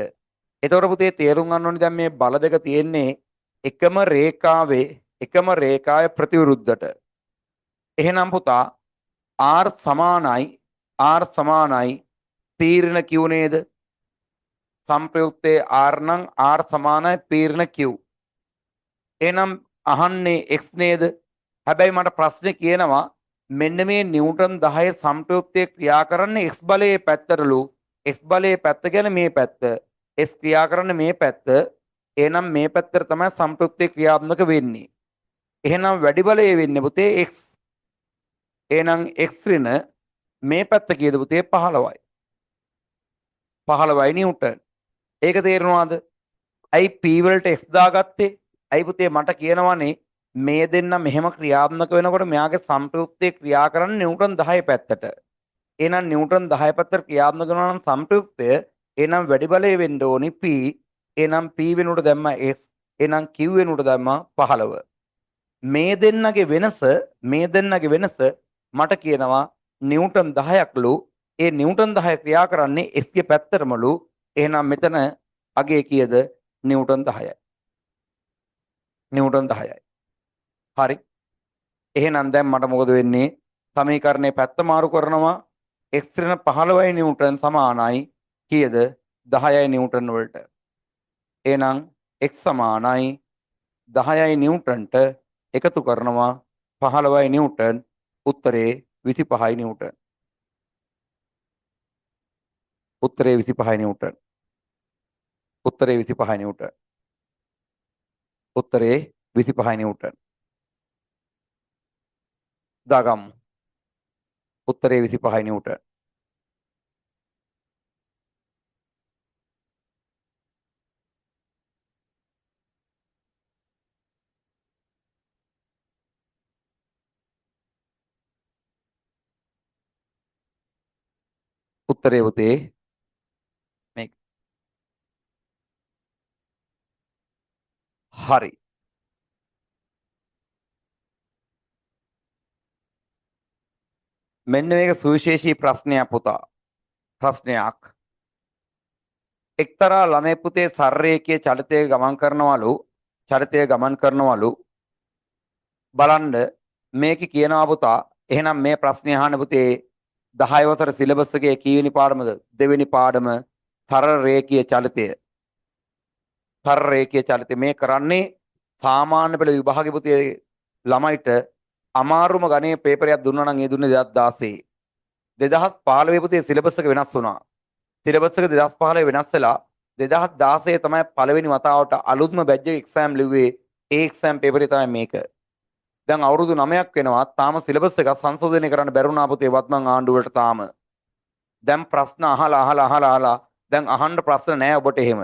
එතකොට පුතේ තේරුම් ගන්න ඕනේ දැන් මේ බල දෙක තියෙන්නේ එකම රේඛාවේ ප්‍රතිවිරුද්ධට. එහෙනම් පුතා R සමානයි පීරණ Q නේද? සංප්‍රයුක්තයේ R නම් R සමානයි පීරණ Q. එහෙනම් අහන්නේ x නේද? හැබැයි මට ප්‍රශ්නේ කියනවා මෙන්න මේ නිව්ටන් 10 සංප්‍රයුක්තයේ ක්‍රියා කරන්නේ x බලයේ පැත්තටලු. x බලයේ පැත්ත කියන්නේ මේ පැත්ත. s ක්‍රියා කරන්නේ මේ පැත්ත. එහෙනම් මේ පැත්තට තමයි සංප්‍රයුක්තයේ ක්‍රියාත්මක වෙන්නේ. එහෙනම් වැඩි බලය වෙන්නේ පුතේ x. එහෙනම් x ඍණ මේ පැත්ත කීයද පුතේ 15යි. 15යි නිව්ටන්. ඒක තේරෙනවද? ඇයි p වලට x දාගත්තේ? ඇයි පුතේ මට කියනවනේ මේ දෙන්න මෙහෙම ක්‍රියාත්මක වෙනකොට මෙයාගේ සංප්‍රයුක්තයේ ක්‍රියා කරන්නේ නිව්ටන් 10 පැත්තට. එහෙනම් නිව්ටන් 10 පැත්තට ක්‍රියාත්මක කරනවා නම් සංප්‍රයුක්තය එහෙනම් වැඩි බලය වෙන්න ඕනි p. එහෙනම් p වෙනුවට දැම්ම x. එහෙනම් q වෙනුවට දැම්ම 15. මේ දෙන්නගේ වෙනස මට කියනවා නිව්ටන් 10ක්ලු. ඒ නිව්ටන් 10 ක්‍රියා කරන්නේ s ගේ පැත්තටමලු. එහෙනම් මෙතන අගේ කීයද? නිව්ටන් 10යි. හරි. එහෙනම් දැන් මට මොකද වෙන්නේ? සමීකරණේ පැත්ත මාරු කරනවා. x ඍණ 15යි නිව්ටන් සමානයි කීයද? 10යි නිව්ටන් වලට. එහෙනම් x සමානයි 10යි නිව්ටන්ට එකතු කරනවා 15යි නිව්ටන්. උත්තරේ 25යි නිව්ටන්. උත්තරේ 25යි නිව්ටන්. දාගමු. උත්තරේ 25යි නිව්ටන්. උත්තරේ පුතේ මේක. හරි. මෙන්න මේක සුවිශේෂී ප්‍රශ්නයක් පුතා. එක්තරා ළමයෙක් පුතේ සරලරේඛීය චලිතය ගමන් කරනවලු. බලන්න මේක කියනවා පුතා. එහෙනම් මේ ප්‍රශ්නේ අහන්න පුතේ 10 වසර සිලබස් එකේ කීවෙනි පාඩමද? දෙවෙනි පාඩම සරල රේඛීය චලිතය. මේ කරන්නේ සාමාන්‍ය පෙළ විභාගේ පුතේ ළමයිට අමාරුම ගණේ පේපරයක් දුන්නා නම් ඒ දුන්නේ 2016. 2015 පුතේ සිලබස් එක වෙනස් වුණා. සිලබස් එක 2015 වෙනස් වෙලා 2016 තමයි පළවෙනි වතාවට අලුත්ම බැච් එක එක්සෑම් ලිව්වේ. ඒ එක්සෑම් පේපරේ තමයි මේක. දැන් අවුරුදු 9ක් වෙනවා තාම සිලබස් එක සංශෝධනය කරන්න බැරුණා පුතේ වත්මන් ආණ්ඩුවලට තාම. දැන් ප්‍රශ්න අහලා දැන් අහන්න ප්‍රශ්න නැහැ ඔබට එහෙම.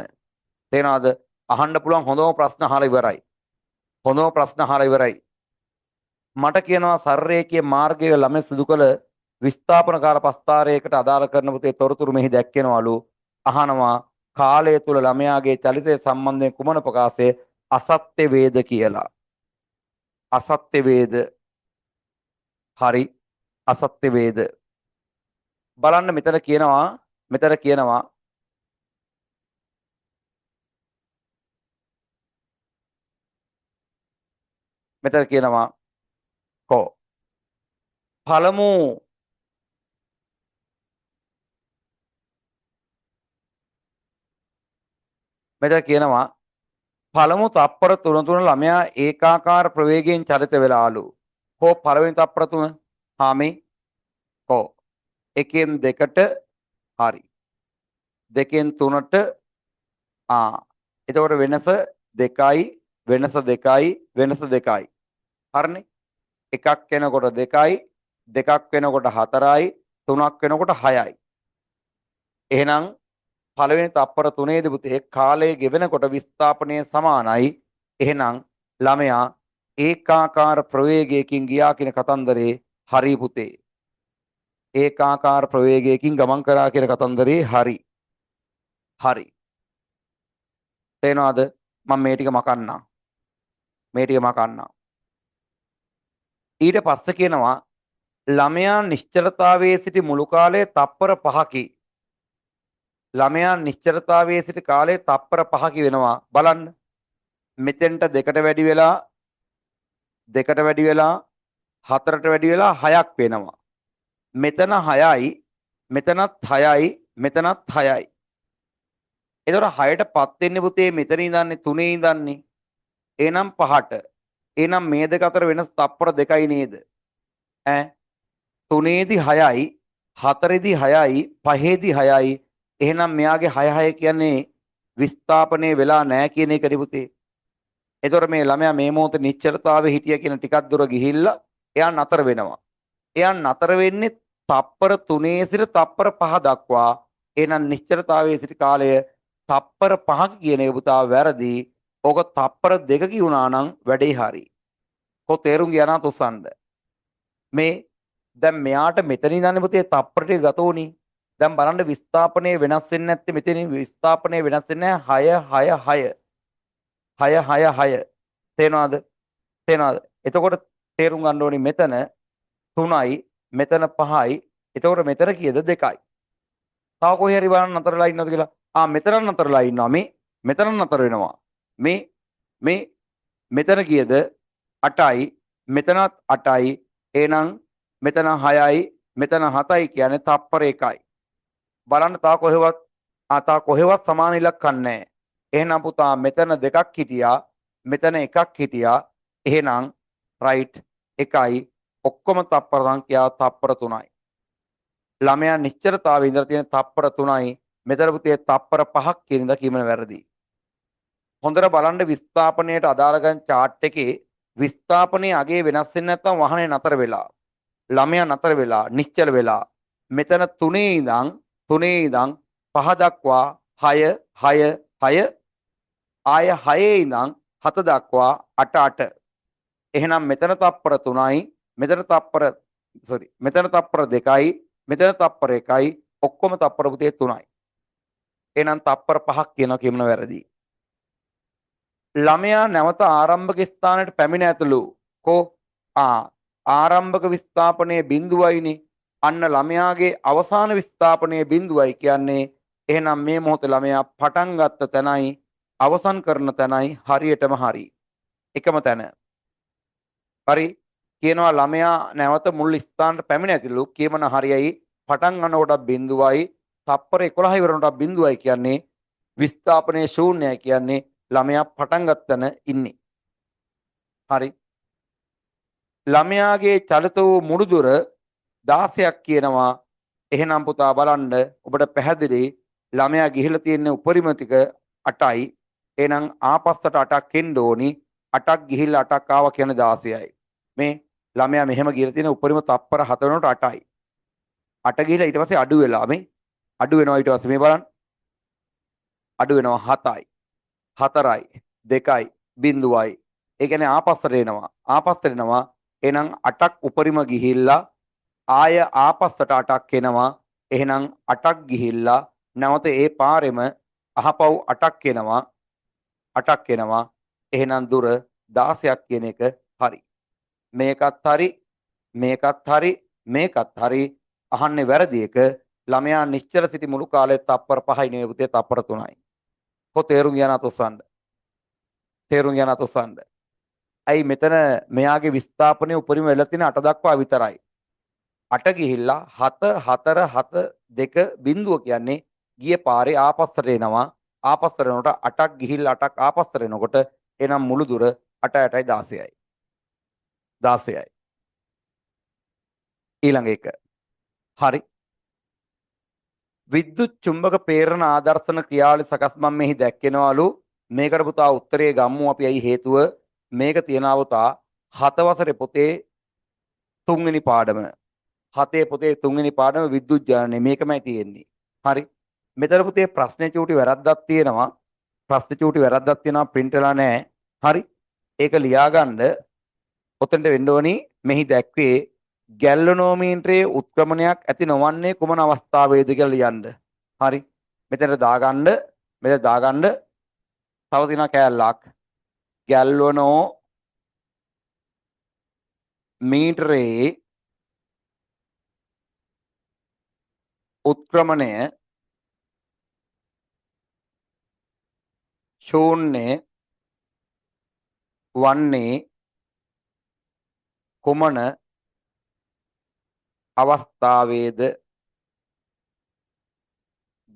තේනවද? අහන්න පුළුවන් හොඳම ප්‍රශ්න අහලා ඉවරයි. මට කියනවා සරලරේඛීය මාර්ගයේ ළමයි සිදු කළ විස්ථාපනකාර ප්‍රස්ථාරයකට අදාළ කරන පුතේ තොරතුරු මෙහි දැක්වෙනවලු. අහනවා කාලය තුල ළමයාගේ චලිතය සම්බන්ධයෙන් කුමන ප්‍රකාශය අසත්‍ය වේද කියලා. අසත්‍ය වේද. හරි. අසත්‍ය වේද. බලන්න මෙතන කියනවා මෙතන කියනවා කො පළමු මෙතන කියනවා පළමු තප්පර 3 ළමයා ඒකාකාර ප්‍රවේගයෙන් චලිත වෙලාලු. කො පළවෙනි තප්පර 3 හාමි කො 1න් 2ට හරි 2න් 3ට එතකොට වෙනස 2යි වෙනස 2යි වෙනස 2යි හරිනේ. එකක් වෙනකොට 2යි දෙකක් වෙනකොට 4යි 3ක් වෙනකොට 6යි. එහෙනම් පළවෙනි තප්පර 3ේදී පුතේ කාලය ගෙවෙනකොට විස්ථාපනය සමානයි. එහෙනම් ළමයා ඒකාකාර ප්‍රවේගයකින් ගියා කියන කතන්දරේ හරි පුතේ. ඒකාකාර ප්‍රවේගයකින් ගමන් කරා කියන කතන්දරේ හරි. හරි. තේනවද? මම මේ ටික මකන්නම්. ඊට පස්සේ කියනවා ළමයා නිශ්චලතාවයේ සිටි මුළු කාලය තප්පර 5කි. ළමයා නිශ්චලතාවයේ සිටි කාලය තප්පර 5කි වෙනවා. බලන්න. මෙතෙන්ට 2ට වැඩි වෙලා 4ට වැඩි වෙලා 6ක් වෙනවා. මෙතන 6යි මෙතනත් 6යි මෙතනත් 6යි. එතකොට 6ටපත් වෙන්නේ පුතේ මෙතන ඉඳන්නේ 3 ඉඳන්නේ. එහෙනම් 5ට. එහෙනම් මේ දෙක අතර වෙනස් තප්පර 2යි නේද? 3ේදී 6යි 4ේදී 6යි 5ේදී 6යි. එහෙනම් මෙයාගේ 6 කියන්නේ විස්ථාපනය වෙලා නැහැ කියන එකනේ පුතේ. එතකොට මේ ළමයා මේ මොහොතේ නිශ්චලතාවයේ හිටිය කියන ටිකක් දුර ගිහිල්ලා එයා නතර වෙනවා. එයා නතර වෙන්නේ තප්පර 3 සිට තප්පර 5 දක්වා. එහෙනම් නිශ්චලතාවයේ සිට කාලය තප්පර 5ක කියන එක පුතා වැරදි. ඕක තප්පර 2ක වුණා නම් වැඩේ හරි. කො තේරුම් ගියා නා තොස්සන්ද? මේ දැන් මෙයාට මෙතන ඉඳන් පුතේ තප්පර ටික ගතෝනි. දැන් බලන්න විස්ථාපනයේ වෙනස් වෙන්නේ නැත්තේ මෙතන විස්ථාපනයේ වෙනස් වෙන්නේ 6 6 6 6 6 6 තේනවද? එතකොට තේරුම් ගන්න ඕනි මෙතන 3යි මෙතන 5යි. එතකොට මෙතන කීයද? 2යි. තව කොහේ හරි බලන්න නතරලා ඉන්නවද කියලා? මෙතන නතරලා ඉන්නවා. මෙතන නතර වෙනවා. මෙතන කීයද? 8යි මෙතනත් 8යි. එහෙනම් මෙතන 6යි මෙතන 7යි කියන්නේ තප්පර 1යි. බලන්න තව කොහෙවත් සමාන ඉලක්කම් නැහැ. එහෙනම් පුතා මෙතන 2ක් හිටියා මෙතන 1ක් හිටියා. එහෙනම් රයිට් 1යි ඔක්කොම තප්පර සංඛ්‍යාව තප්පර 3යි. ළමයා නිශ්චලතාවයේ ඉඳලා තියෙන තප්පර 3යි. මෙතන පුතේ තප්පර 5ක් කියන ඉඳලා කීමන වැරදි. හොඳට බලන්න විස්ථාපනයට අදාළ ගන්න chart එකේ විස්ථාපනයේ අගේ වෙනස් වෙන්නේ නැත්නම් වාහනේ නතර වෙලා. ළමයා නතර වෙලා නිශ්චල වෙලා. මෙතන 3 ඉඳන් 5 දක්වා 6 6 6 ආය 6 ඉඳන් 7 දක්වා 8 8. එහෙනම් මෙතන තප්පර 3යි මෙතන තප්පර 2යි මෙතන තප්පර 1යි ඔක්කොම තප්පර පුතේ 3යි. එහෙනම් තප්පර 5ක් කියනවා වැරදි. ළමයා නැවත ආරම්භක ස්ථානයට පැමිණ ඇතුළු ආරම්භක විස්ථාපනයේ බිඳුවයිනේ. අන්න ළමයාගේ අවසාන විස්ථාපනයේ බිඳුවයි කියන්නේ. එහෙනම් මේ මොහොතේ ළමයා පටන් ගත්ත තැනයි අවසන් කරන තැනයි හරියටම හරි. එකම තැන. හරි. කියනවා ළමයා නැවත මුල් ස්ථානට පැමිණ ඇතුළු කියමන හරියයි. පටන් ගන්නකොට බිඳුවයි තප්පර 11 ඉවරනකොට බිඳුවයි කියන්නේ විස්ථාපනයේ ශූන්‍යයි කියන්නේ ළමයා පටන් ගන්නතන ඉන්නේ. හරි. ළමයාගේ චලිත වූ මුළු දුර 16ක් කියනවා. එහෙනම් පුතා බලන්න ඔබට පැහැදිලි ළමයා ගිහිලා තියෙන උපරිම ටික 8යි. එහෙනම් ආපස්සට 8ක් එන්න ඕනි. 8ක් ගිහිල්ලා 8ක් ආවා කියන්නේ 16යි. මේ ළමයා මෙහෙම ගිහිලා තියෙන උපරිම තප්පර 7 වෙනකොට 8යි. 8 ගිහිලා ඊට පස්සේ අඩු වෙලා අඩු වෙනවා ඊට පස්සේ මේ බලන්න. අඩු වෙනවා 7යි. 4යි 2යි බිඳුවයි. ඒ කියන්නේ ආපස්සට එනවා. එහෙනම් 8ක් උපරිම ගිහිල්ලා ආය ආපස්සට 8ක් එනවා. එහෙනම් 8ක් ගිහිල්ලා නැවත ඒ පාරෙම අහපව් 8ක් එනවා. 8ක් එනවා. එහෙනම් දුර 16ක් කියන එක හරි. මේකත් හරි, මේකත් හරි, මේකත් හරි. අහන්නේ වැරදි එක. ළමයා නිශ්චල සිටි මුළු කාලෙත් තප්පර 5යි නෙවෙයි පුතේ තප්පර 3යි. කො තේරුම් ගියා නතොස්සන්න. තේරුම් ගියා නතොස්සන්න. ඇයි මෙතන මෙයාගේ විස්ථාපනයේ උපරිම වෙලා තියෙන 8 දක්වා විතරයි. 8 ගිහිල්ලා 7 4 7 2 බිඳුව කියන්නේ ගිය පාරේ ආපස්සට එනවා. ආපස්සට එනකොට 8ක් ගිහිල්ලා 8ක් ආපස්සට එනකොට එනම් මුළු දුර 8 8යි 16යි. 16යි. ඊළඟ එක. හරි. විද්‍යුත් චුම්බක ප්‍රේරණ ආදර්ශන ක්‍රියාවලි සකස් මම මෙහි දැක්කෙනවලු. මේකට පුතා උත්තරේ ගම්මු අපි. ඇයි හේතුව මේක තියනවා පුතා 7 වසරේ පොතේ 3 වෙනි පාඩම. 7 පොතේ 3 වෙනි පාඩම විද්‍යුත් ජනනය මේකමයි තියෙන්නේ. හරි. මෙතන පුතේ ප්‍රශ්නේ චූටි වැරද්දක් තියෙනවා. ප්‍රශ්නේ චූටි වැරද්දක් තියෙනවා print වෙලා නැහැ. හරි. ඒක ලියාගන්න ඔතෙන්ට වෙන්න ඕනි මෙහි දැක්වේ ගැල්වනෝමීටරයේ උත්ක්‍රමණයක් ඇති නොවන්නේ කුමන අවස්ථාවේද කියලා ලියන්න. හරි. මෙතනට දාගන්න තව තියෙන කෑල්ලක් ගැල්වනෝ මීටරයේ උත්ක්‍රමණය ශූන්‍ය වන්නේ කුමන අවස්ථාවේද?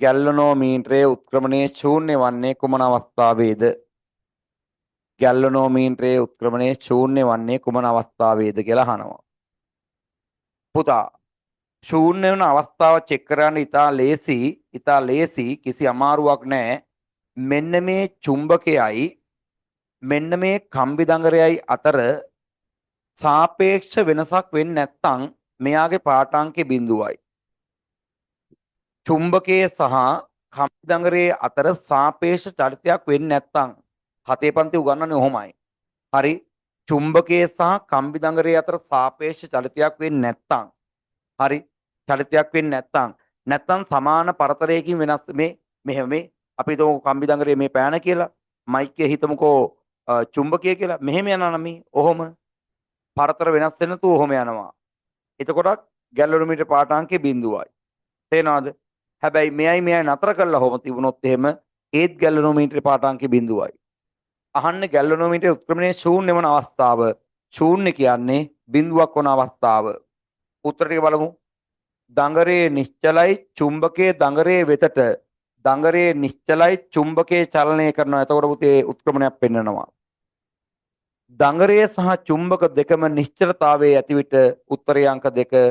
ගැල්වනෝමීටරයේ උත්ක්‍රමණය ශූන්‍ය වන්නේ කුමන අවස්ථාවේද? ගැල්වනෝමීටරයේ උත්ක්‍රමණය ශූන්‍ය වන්නේ කුමන අවස්ථාවේද කියලා අහනවා. පුතා ශූන්‍ය වෙන අවස්ථාව චෙක් කරන්න ඉතා ලේසි කිසි අමාරුවක් නැහැ. මෙන්න මේ චුම්බකයයි මෙන්න මේ කම්බි දඟරයයි අතර සාපේක්ෂ වෙනසක් වෙන්නේ නැත්නම් මෙයාගේ පාඨාංකය බිඳුවයි. චුම්බකයේ සහ කම්බි දඟරයේ අතර සාපේක්ෂ චලිතයක් වෙන්නේ නැත්නම් 7 පන්ති උගන්වන්නේ ඔහොමයි. හරි. චුම්බකයේ සහ කම්බි දඟරයේ අතර සාපේක්ෂ චලිතයක් වෙන්නේ නැත්නම් හරි. චලිතයක් වෙන්නේ නැත්නම් සමාන පරතරයකින් වෙනස් මෙහෙම අපි හිතමු කම්බි දඟරයේ මේ පෑන කියලා මයික් එකේ හිතමුකෝ චුම්බකය කියලා මෙහෙම යනවා නම් ඔහොම පරතර වෙනස් වෙන තු ඔහොම යනවා. එතකොට ගැල්වනෝමීටර පාඨාංකය බිඳුවයි. තේනවද? හැබැයි මෙයයි නතර කරලා හොම තිබුණොත් එහෙම ඒත් ගැල්වනෝමීටර පාඨාංකය බිඳුවයි. අහන්න ගැල්වනෝමීටරයේ උත්ක්‍රමණයේ ශූන්‍ය වන අවස්ථාව. ශූන්‍ය කියන්නේ බිඳුවක් වන අවස්ථාව. උත්තර ටික බලමු. දඟරයේ නිශ්චලයි චුම්බකයේ දඟරයේ වෙතට දඟරයේ නිශ්චලයි චුම්බකයේ චලනය කරනවා. එතකොට පුතේ උත්ක්‍රමණයක් පෙන්වනවා. දඟරයේ සහ චුම්බක දෙකම නිශ්චලතාවයේ ඇති විට උත්තරේ අංක 2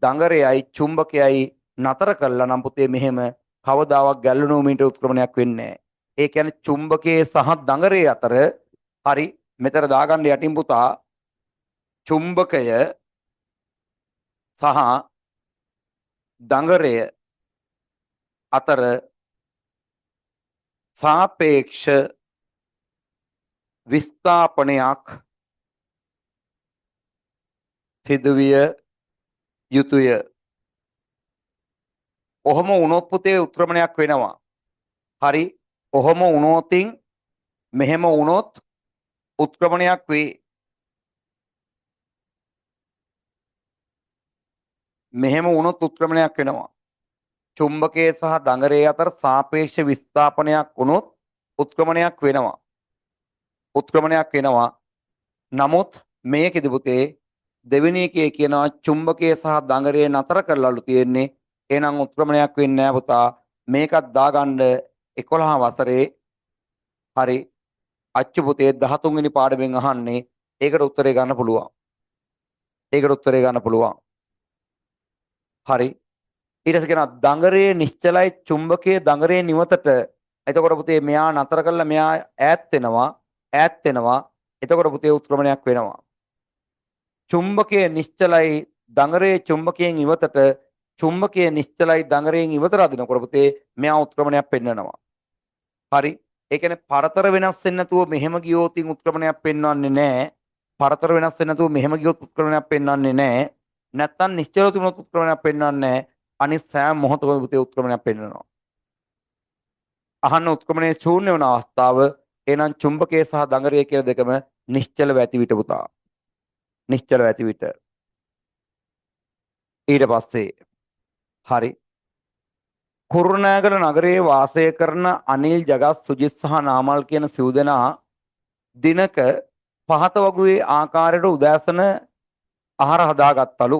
දඟරයයි චුම්බකයයි නතර කළා නම් පුතේ මෙහෙම කවදාවත් ගැල්වනෝමීටර උත්ක්‍රමණයක් වෙන්නේ නැහැ. ඒ කියන්නේ චුම්බකයේ සහ දඟරයේ අතර හරි මෙතන දාගන්න යටින් පුතා චුම්බකය සහ දඟරය අතර සාපේක්ෂ විස්ථාපනයක් සිදුවිය යුතුය. ඔහොම වුණොත් පුතේ උත්ක්‍රමණයක් වෙනවා. හරි. ඔහොම වුණොතින් මෙහෙම වුණොත් උත්ක්‍රමණයක් වේ. මෙහෙම වුණොත් උත්ක්‍රමණයක් වෙනවා. චුම්බකයේ සහ දඟරයේ අතර සාපේක්ෂ විස්ථාපනයක් වුණොත් උත්ක්‍රමණයක් වෙනවා. උත්ක්‍රමණයක් වෙනවා. නමුත් මේකෙදි පුතේ දෙවෙනි එකේ කියනවා චුම්බකයේ සහ දඟරයේ නතර කරලාලු තියෙන්නේ. එහෙනම් උත්ක්‍රමණයක් වෙන්නේ නැහැ පුතා. මේකත් දාගන්න 11 වසරේ හරි අච්චු පුතේ 13 වෙනි පාඩමෙන් අහන්නේ. ඒකට උත්තරේ ගන්න පුළුවන්. හරි. ඊට පස්සේ කියනවා දඟරයේ නිශ්චලයි චුම්බකයේ දඟරයේ නිවතට. එතකොට පුතේ මෙයා නතර කරලා මෙයා ඈත් වෙනවා. එතකොට පුතේ උත්ක්‍රමණයක් වෙනවා. චුම්බකයේ නිශ්චලයි දඟරයේ චුම්බකයෙන් ඉවතට චුම්බකයේ නිශ්චලයි දඟරයෙන් ඉවතට අදිනකොට පුතේ මෙයා උත්ක්‍රමණයක් පෙන්වනවා. හරි. ඒ කියන්නේ පරතර වෙනස් වෙන්නේ නැතුව මෙහෙම ගියොත් උත්ක්‍රමණයක් පෙන්වන්නේ නැහැ. පරතර වෙනස් වෙන්නේ නැතුව මෙහෙම ගියොත් උත්ක්‍රමණයක් පෙන්වන්නේ නැහැ. නැත්තම් නිශ්චල තිබුණොත් උත්ක්‍රමණයක් පෙන්වන්නේ නැහැ. අනිත් සෑම මොහොතකම පුතේ උත්ක්‍රමණයක් පෙන්වනවා. අහන්න උත්ක්‍රමණයේ ශූන්‍ය වන අවස්ථාව එනම් චුම්බකයේ සහ දඟරයේ කියලා දෙකම නිශ්චලව ඇති විට පුතා. නිශ්චලව ඇති විට. ඊට පස්සේ හරි කුරුණෑගල නගරයේ වාසය කරන අනිල් ජගත් සුජිත් සහ නාමල් කියන සිව් දෙනා දිනක පහත වගුවේ ආකාරයට උදෑසන ආහාර හදාගත්තලු.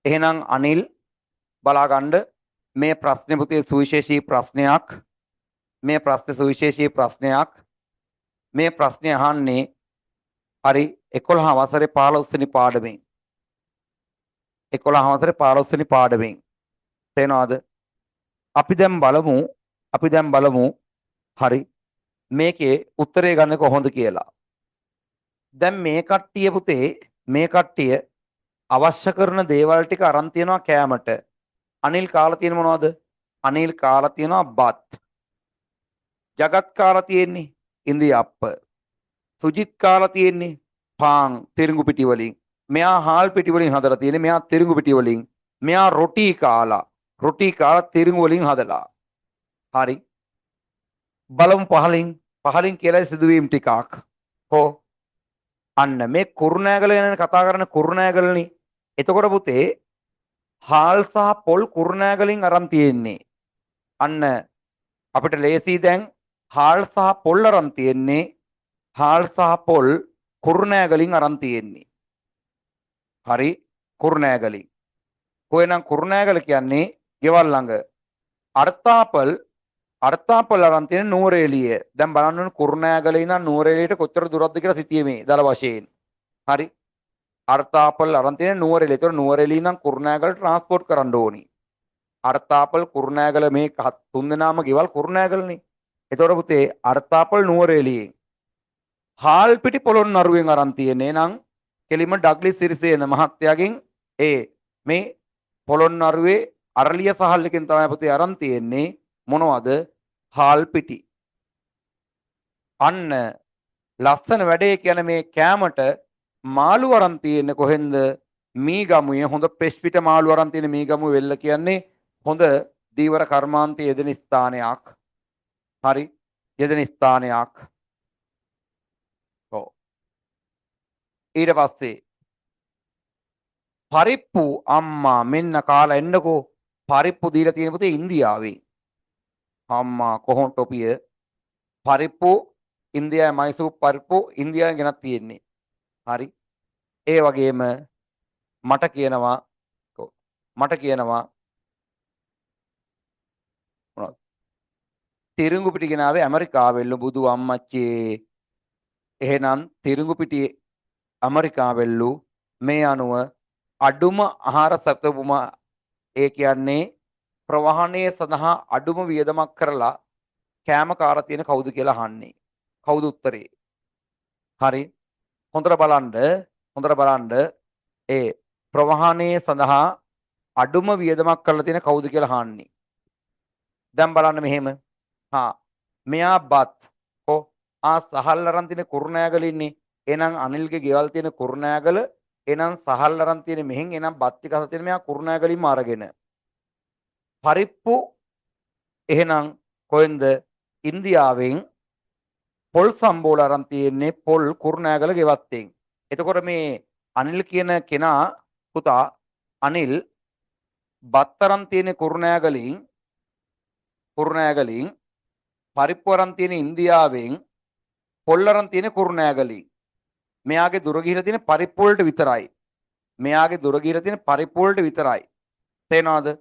එහෙනම් අනිල් බලාගන්න මේ ප්‍රශ්නේ පුතේ සුවිශේෂී ප්‍රශ්නයක්. මේ ප්‍රශ්නේ සුවිශේෂී ප්‍රශ්නයක්. මේ ප්‍රශ්නේ අහන්නේ හරි 11 වසරේ 15 වෙනි පාඩමේ. 11 වසරේ 15 වෙනි පාඩමෙන්. තේනවද? අපි දැන් බලමු හරි මේකේ උත්තරේ ගන්න කොහොමද කියලා. දැන් මේ කට්ටිය පුතේ මේ කට්ටිය අවශ්‍ය කරන දේවල් ටික අරන් තියනවා කෑමට. අනිල් කාලා තියෙන මොනවද? අනිල් කාලා තියෙනවා බත්. ජගත් කාලා තියෙන්නේ ඉන්දියාප්ප. සුජිත් කාලා තියෙන්නේ පාන් තිරිඟු පිටි වලින්. මෙයා හාල් පිටි වලින් හදලා තියෙන්නේ. මෙයා තිරිඟු පිටි වලින්. මෙයා රොටි කාලා තිරිඟු වලින් හදලා. හරි. බලමු පහලින් කියලා සිදුවීම් ටිකක්. හෝ අන්න මේ කුරුණෑගල ගැන කතා කරන කුරුණෑගලනේ. එතකොට පුතේ හාල් සහ පොල් කුරුණෑගලින් අරන් තියෙන්නේ. අන්න අපිට ලේසි දැන් හාල් සහ පොල් අරන් තියෙන්නේ. හාල් සහ පොල් කුරුණෑගලින් අරන් තියෙන්නේ. හරි කුරුණෑගලින්. කොහෙනම් කුරුණෑගල කියන්නේ ගෙවල් ළඟ. අර්තාපල් අරන් තියෙන නුවරඑළිය. දැන් බලන්න ඕන කුරුණෑගලේ ඉඳන් නුවරඑළියට කොච්චර දුරක්ද කියලා සිටියේ මේ දල වශයෙන්. හරි. අර්තාපල් අරන් තියෙන නුවරඑළිය. ඒතර නුවරඑළිය ඉඳන් කුරුණෑගල ට්‍රාන්ස්පෝර්ට් කරන්න ඕනි. අර්තාපල් කුරුණෑගල මේ තුන් දෙනාම ගෙවල් කුරුණෑගලනේ. ඒතර පුතේ අර්තාපල් නුවරඑළියේ හාල් පිටි පොළොන්නරුවෙන් අරන් තියෙන්නේ නම් කෙලිම ඩග්ලිස් සිරිසේන මහත්තයාගෙන් මේ පොළොන්නරුවේ අරලිය සහල් එකෙන් තමයි පුතේ අරන් තියෙන්නේ. මොනවද? හාල් පිටි. අන්න ලස්සන වැඩේ කියන මේ කෑමට මාළු අරන් තියෙන්නේ කොහෙන්ද? මීගමුවේ හොඳ පෙස් පිට මාළු අරන් තියෙන මීගමුව වෙල්ල කියන්නේ හොඳ දීවර කර්මාන්තයේ යෙදෙන ස්ථානයක්. හරි. යෙදෙන ස්ථානයක්. ඔව්. ඊට පස්සේ පරිප්පු අම්මා මෙන්න කාලා එන්නකෝ. පරිප්පු දීලා තියෙන පුතේ ඉන්දියාවේ. අම්මා කොහොම ටොපිය පරිප්පු ඉන්දියාවේ මයිසූර් පරිප්පු ඉන්දියාවෙන් ගෙනත් තියෙන්නේ. හරි. ඒ වගේම මට කියනවා මොනවද? තිරිඟු පිටි ගෙනාවේ ඇමරිකාවෙල්ලු බුදු අම්මච්චේ. එහෙනම් තිරිඟු පිටි ඇමරිකාවෙල්ලු. මේ අනුව අඩුම ආහාර සැපතුම ඒ කියන්නේ ප්‍රවාහනය සඳහා අඩුම වියදමක් කරලා කෑම කාලා තියෙන කවුද කියලා අහන්නේ. කවුද උත්තරේ? හරි. හොඳට බලන්න ඒ ප්‍රවාහනය සඳහා අඩුම වියදමක් කරලා තියෙන කවුද කියලා අහන්නේ. දැන් බලන්න මෙහෙම. මෙයා බත් සහල් අරන් තියෙන කුරුණෑගල ඉන්නේ. එහෙනම් අනිල්ගේ ගෙවල් තියෙන කුරුණෑගල. එහෙනම් සහල් අරන් තියෙන මෙහෙන්. එහෙනම් බත් ටික අහලා තියෙන මෙයා කුරුණෑගලින්ම අරගෙන. පරිප්පු එහෙනම් කොහෙන්ද? ඉන්දියාවෙන්. පොල් සම්බෝල අරන් තියෙන්නේ පොල් කුරුණෑගල ගෙවත්තෙන්. එතකොට මේ අනිල් කියන කෙනා පුතා අනිල් බත් අරන් තියෙන කුරුණෑගලින් පරිප්පු අරන් තියෙන ඉන්දියාවෙන් පොල් අරන් තියෙන කුරුණෑගලින්. මෙයාගේ දුර ගිහිලා තියෙන පරිප්පු වලට විතරයි. තේනවද?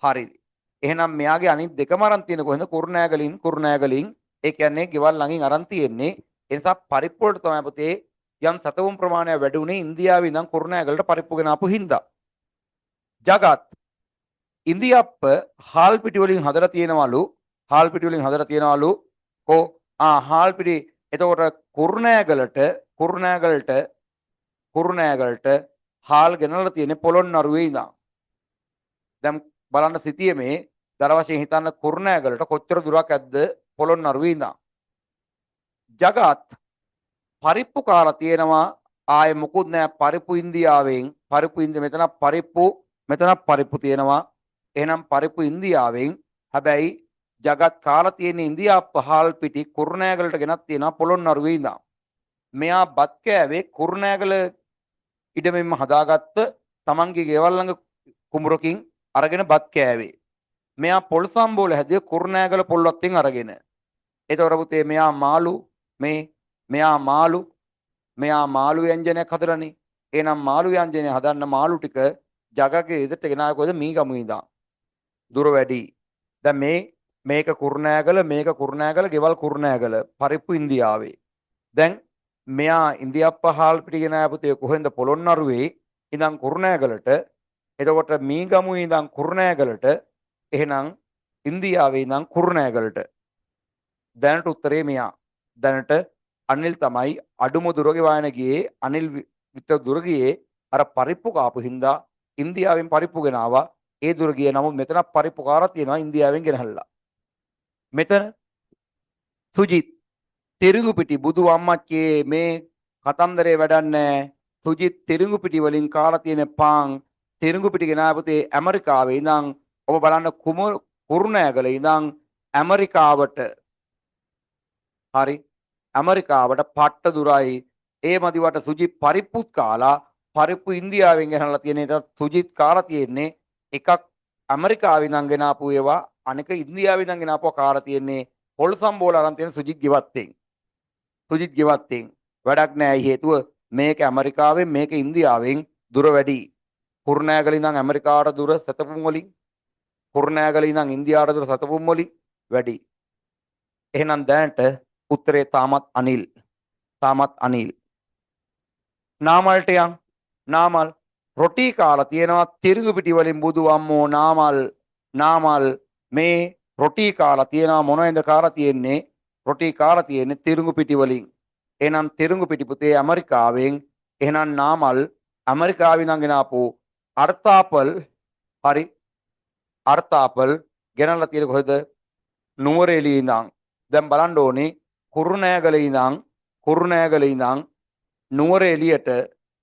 හරි. එහෙනම් මෙයාගේ අනිත් දෙකම අරන් තියෙන කොහෙන්ද? කුරුණෑගලින්. ඒ කියන්නේ ගෙවල් ළඟින් අරන් තියෙන්නේ. ඒ නිසා පරිප්පු වලට තමයි පුතේ යම් සතවුම් ප්‍රමාණයක් වැඩි උනේ ඉන්දියාවේ ඉඳන් කුරුණෑගලට පරිප්පු ගෙන ආපු හින්දා. ජගත් ඉන්දියාප්ප හාල් පිටි වලින් හදලා තියෙනවලු. හාල් පිටි එතකොට කුරුණෑගලට හාල් ගෙනල්ලා තියෙන්නේ පොළොන්නරුවේ ඉඳන්. දැන් බලන්න සිටියේ මේ දර වශයෙන් හිතන්න කුරුණෑගලට කොච්චර දුරක් ඇද්ද පොළොන්නරුවේ ඉඳන්. ජගත් පරිප්පු කාලා තියෙනවා ආයේ මොකුත් නැහැ පරිප්පු ඉන්දියාවෙන් පරිප්පු මෙතන පරිප්පු තියෙනවා. එහෙනම් පරිප්පු ඉන්දියාවෙන් හැබැයි ජගත් කාලා තියෙන ඉන්දියා පහල් පිටි කුරුණෑගලට ගෙනත් තියෙනවා පොළොන්නරුවේ ඉඳන්. මෙයා බත් කෑවේ කුරුණෑගල ඉඩමෙන්ම හදාගත්ත තමන්ගේ ගෙවල් ළඟ කුඹරකින් අරගෙන බත් කෑවේ. මෙයා පොල් සම්බෝල හැදුවේ කුරුණෑගල පොල්වත්තෙන් අරගෙන. ඒතකොට පුතේ මෙයා මාළු ව්‍යංජනයක් හදලානේ. එහෙනම් මාළු ව්‍යංජනය හදන්න මාළු ටික ජගගේ ඉදට ගෙනාවේ කොහෙද? මීගමු ඉඳන්. දුර වැඩි. දැන් මේක කුරුණෑගල ගෙවල් කුරුණෑගල පරිප්පු ඉන්දියාවේ. දැන් මෙයා ඉන්දියාප්පහාල් පිටි ගෙනාවේ පුතේ කොහෙන්ද? පොළොන්නරුවේ ඉඳන් කුරුණෑගලට. එතකොට මීගමු ඉඳන් කුරුණෑගලට. එහෙනම් ඉන්දියාවේ ඉඳන් කුරුණෑගලට. දැනට උත්තරේ මෙයා. දැනට අනිල් තමයි අඩුම දුර ගෙවාගෙන ගියේ. අනිල් විතර දුර ගියේ අර පරිප්පු කාපු හින්දා ඉන්දියාවෙන් පරිප්පු ගෙනාවා. ඒ දුර ගියේ නමුත් මෙතන පරිප්පු කාරක් තියෙනවා ඉන්දියාවෙන් ගෙනහල්ලා. මෙතන සුජිත් තිරිඟු පිටි බුදු අම්මච්චේ මේ කතන්දරේ වැඩක් නැහැ. සුජිත් තිරිඟු පිටි වලින් කාලා තියෙන පාන් තිරිඟු පිටි ගෙනාව පුතේ ඇමරිකාවේ ඉඳන් ඔබ බලන්න කුරුණෑගල ඉඳන් ඇමරිකාවට හරි ඇමරිකාවට පට්ට දුරයි. ඒ මදිවට සුජිත් පරිප්පුත් කාලා පරිප්පු ඉන්දියාවෙන් ගෙනල්ලා තියෙන එක සුජිත් කාලා තියෙන්නේ එකක් ඇමරිකාවෙන් ඉඳන් ගෙනාපු ඒවා අනික ඉන්දියාවෙන් ඉඳන් ගෙනාපුවා කාලා තියෙන්නේ පොල් සම්බෝල අරන් තියෙන සුජිත් ගෙවත්තෙන් වැඩක් නෑ. හේතුව මේක ඇමරිකාවෙන් මේක ඉන්දියාවෙන් දුර වැඩි. කුරුණෑගල ඉඳන් ඇමරිකාවට දුර සතපුම් වලින් කුරුණෑගල ඉඳන් ඉන්දියාවට දුර සතපුම් වලින් වැඩි. එහෙනම් දැනට උත්තරේ තාමත් අනිල්. නාමල්ට යන්. නාමල් රොටි කාලා තියෙනවා තිරිඟු පිටි වලින් බුදු අම්මෝ. නාමල් මේ රොටි කාලා තියෙනවා මොනවෙන්ද කාලා තියෙන්නේ? රොටි කාලා තියෙන්නේ තිරිඟු පිටි වලින්. එහෙනම් තිරිඟු පිටි පුතේ ඇමරිකාවෙන්. එහෙනම් නාමල් ඇමරිකාවෙන් ඉඳන් ගෙනාපු අර්තාපල් හරි අර්තාපල් ගෙනල්ලා තියෙන්නේ කොහෙද? නුවරඑළියේ ඉඳන්. දැන් බලන්න ඕනේ කුරුණෑගල ඉඳන්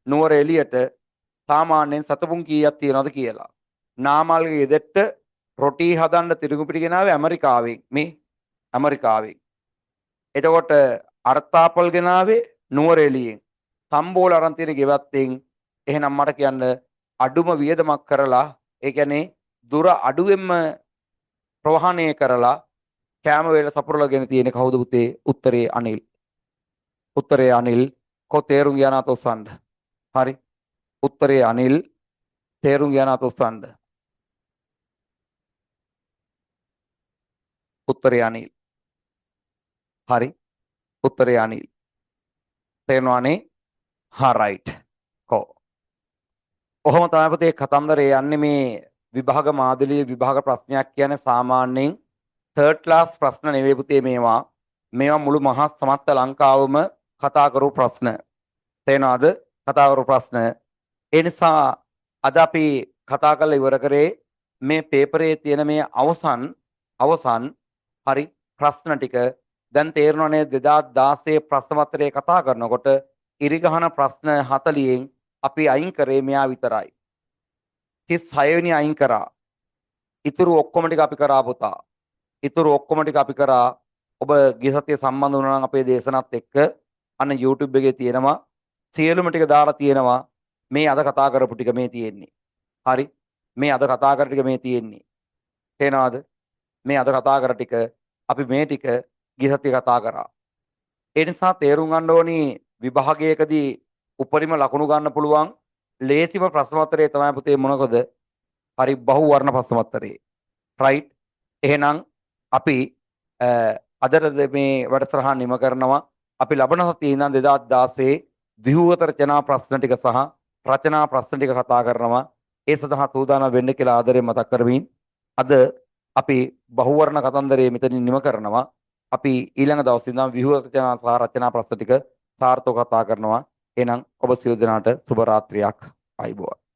නුවරඑළියට සාමාන්‍යයෙන් සතපුම් කීයක් තියනවද කියලා. නාමල්ගේ ගෙදරට රොටි හදන්න තිරිඟු පිටි ගෙනාවේ ඇමරිකාවෙන්. එතකොට අර්තාපල් ගෙනාවේ නුවරඑළියෙන්. සම්බෝල අරන් තියෙන ගෙවත්තෙන්. එහෙනම් මට කියන්න අඩුම වියදමක් කරලා ඒ කියන්නේ දුර අඩුවෙන්ම ප්‍රවාහණය කරලා කෑම වේල සපුරලාගෙන තියෙන කවුද පුතේ? උත්තරේ අනිල්. කො තේරුම් ගියා නාත ඔස්සන්න. හරි. උත්තරේ අනිල්. තේරුම් ගියා නාත ඔස්සන්න. උත්තරේ අනිල්. හරි. උත්තරේ අනිල්. තේරෙනවනේ? හා රයිට්. කො. ඔහොම තමයි පුතේ කතන්දරේ යන්නේ. මේ විභාග මාදලිය විභාග ප්‍රශ්නයක් කියන්නේ සාමාන්‍යයෙන් third class ප්‍රශ්න නෙවෙයි පුතේ මේවා. මේවා මුළු මහා සමස්ත ලංකාවම කතා කරු ප්‍රශ්න. තේනවාද? කතා කරු ප්‍රශ්න. ඒ නිසා අද අපි කතා කරලා ඉවර කරේ මේ පේපරේ තියෙන මේ අවසන් හරි ප්‍රශ්න ටික. දැන් තේරෙනවනේ 2016 ප්‍රශ්න පත්‍රය කතා කරනකොට ඉරිගහන ප්‍රශ්න 40න් අපි අයින් කරේ මෙයා විතරයි. 36 වෙනි අයින් කරා. ඉතුරු ඔක්කොම ටික අපි කරා පුතා. අපි කරා. ඔබ ගිය සතියේ සම්බන්ධ වුණා නම් අපේ දේශනත් එක්ක අන්න YouTube එකේ තියෙනවා. සියලුම ටික දාලා තියෙනවා. මේ අද කතා කරපු ටික මේ තියෙන්නේ. හරි. මේ අද කතා කර ටික මේ තියෙන්නේ. තේනවද? මේ අද කතා කර ටික අපි මේ ටික ගිය සතියේ කතා කරා. ඒ නිසා තේරුම් ගන්න ඕනි විභාගයකදී උපරිම ලකුණු ගන්න පුළුවන් ලේසිම ප්‍රශ්න පත්‍රය තමයි පුතේ මොනකද? හරි බහු වර්ණ ප්‍රශ්න පත්‍රය. රයිට්. එහෙනම් අපි අදට මේ වැඩසටහන නිම කරනවා. අපි ලබන සතියේ ඉඳන් 2016 ව්‍යුහගත රචනා ප්‍රශ්න ටික සහ රචනා ප්‍රශ්න ටික කතා කරනවා. ඒ සඳහා සූදානම් වෙන්න කියලා ආදරයෙන් මතක් කරමින් අද අපි බහුවර්ණ කතන්දරයේ මෙතනින් නිම කරනවා. අපි ඊළඟ දවසේ ඉඳන් ව්‍යුහගත රචනා සහ රචනා ප්‍රශ්න ටික සාර්ථකව කතා කරනවා. එහෙනම් ඔබ සියලු දෙනාට සුබ රාත්‍රියක්. ආයුබෝවන්.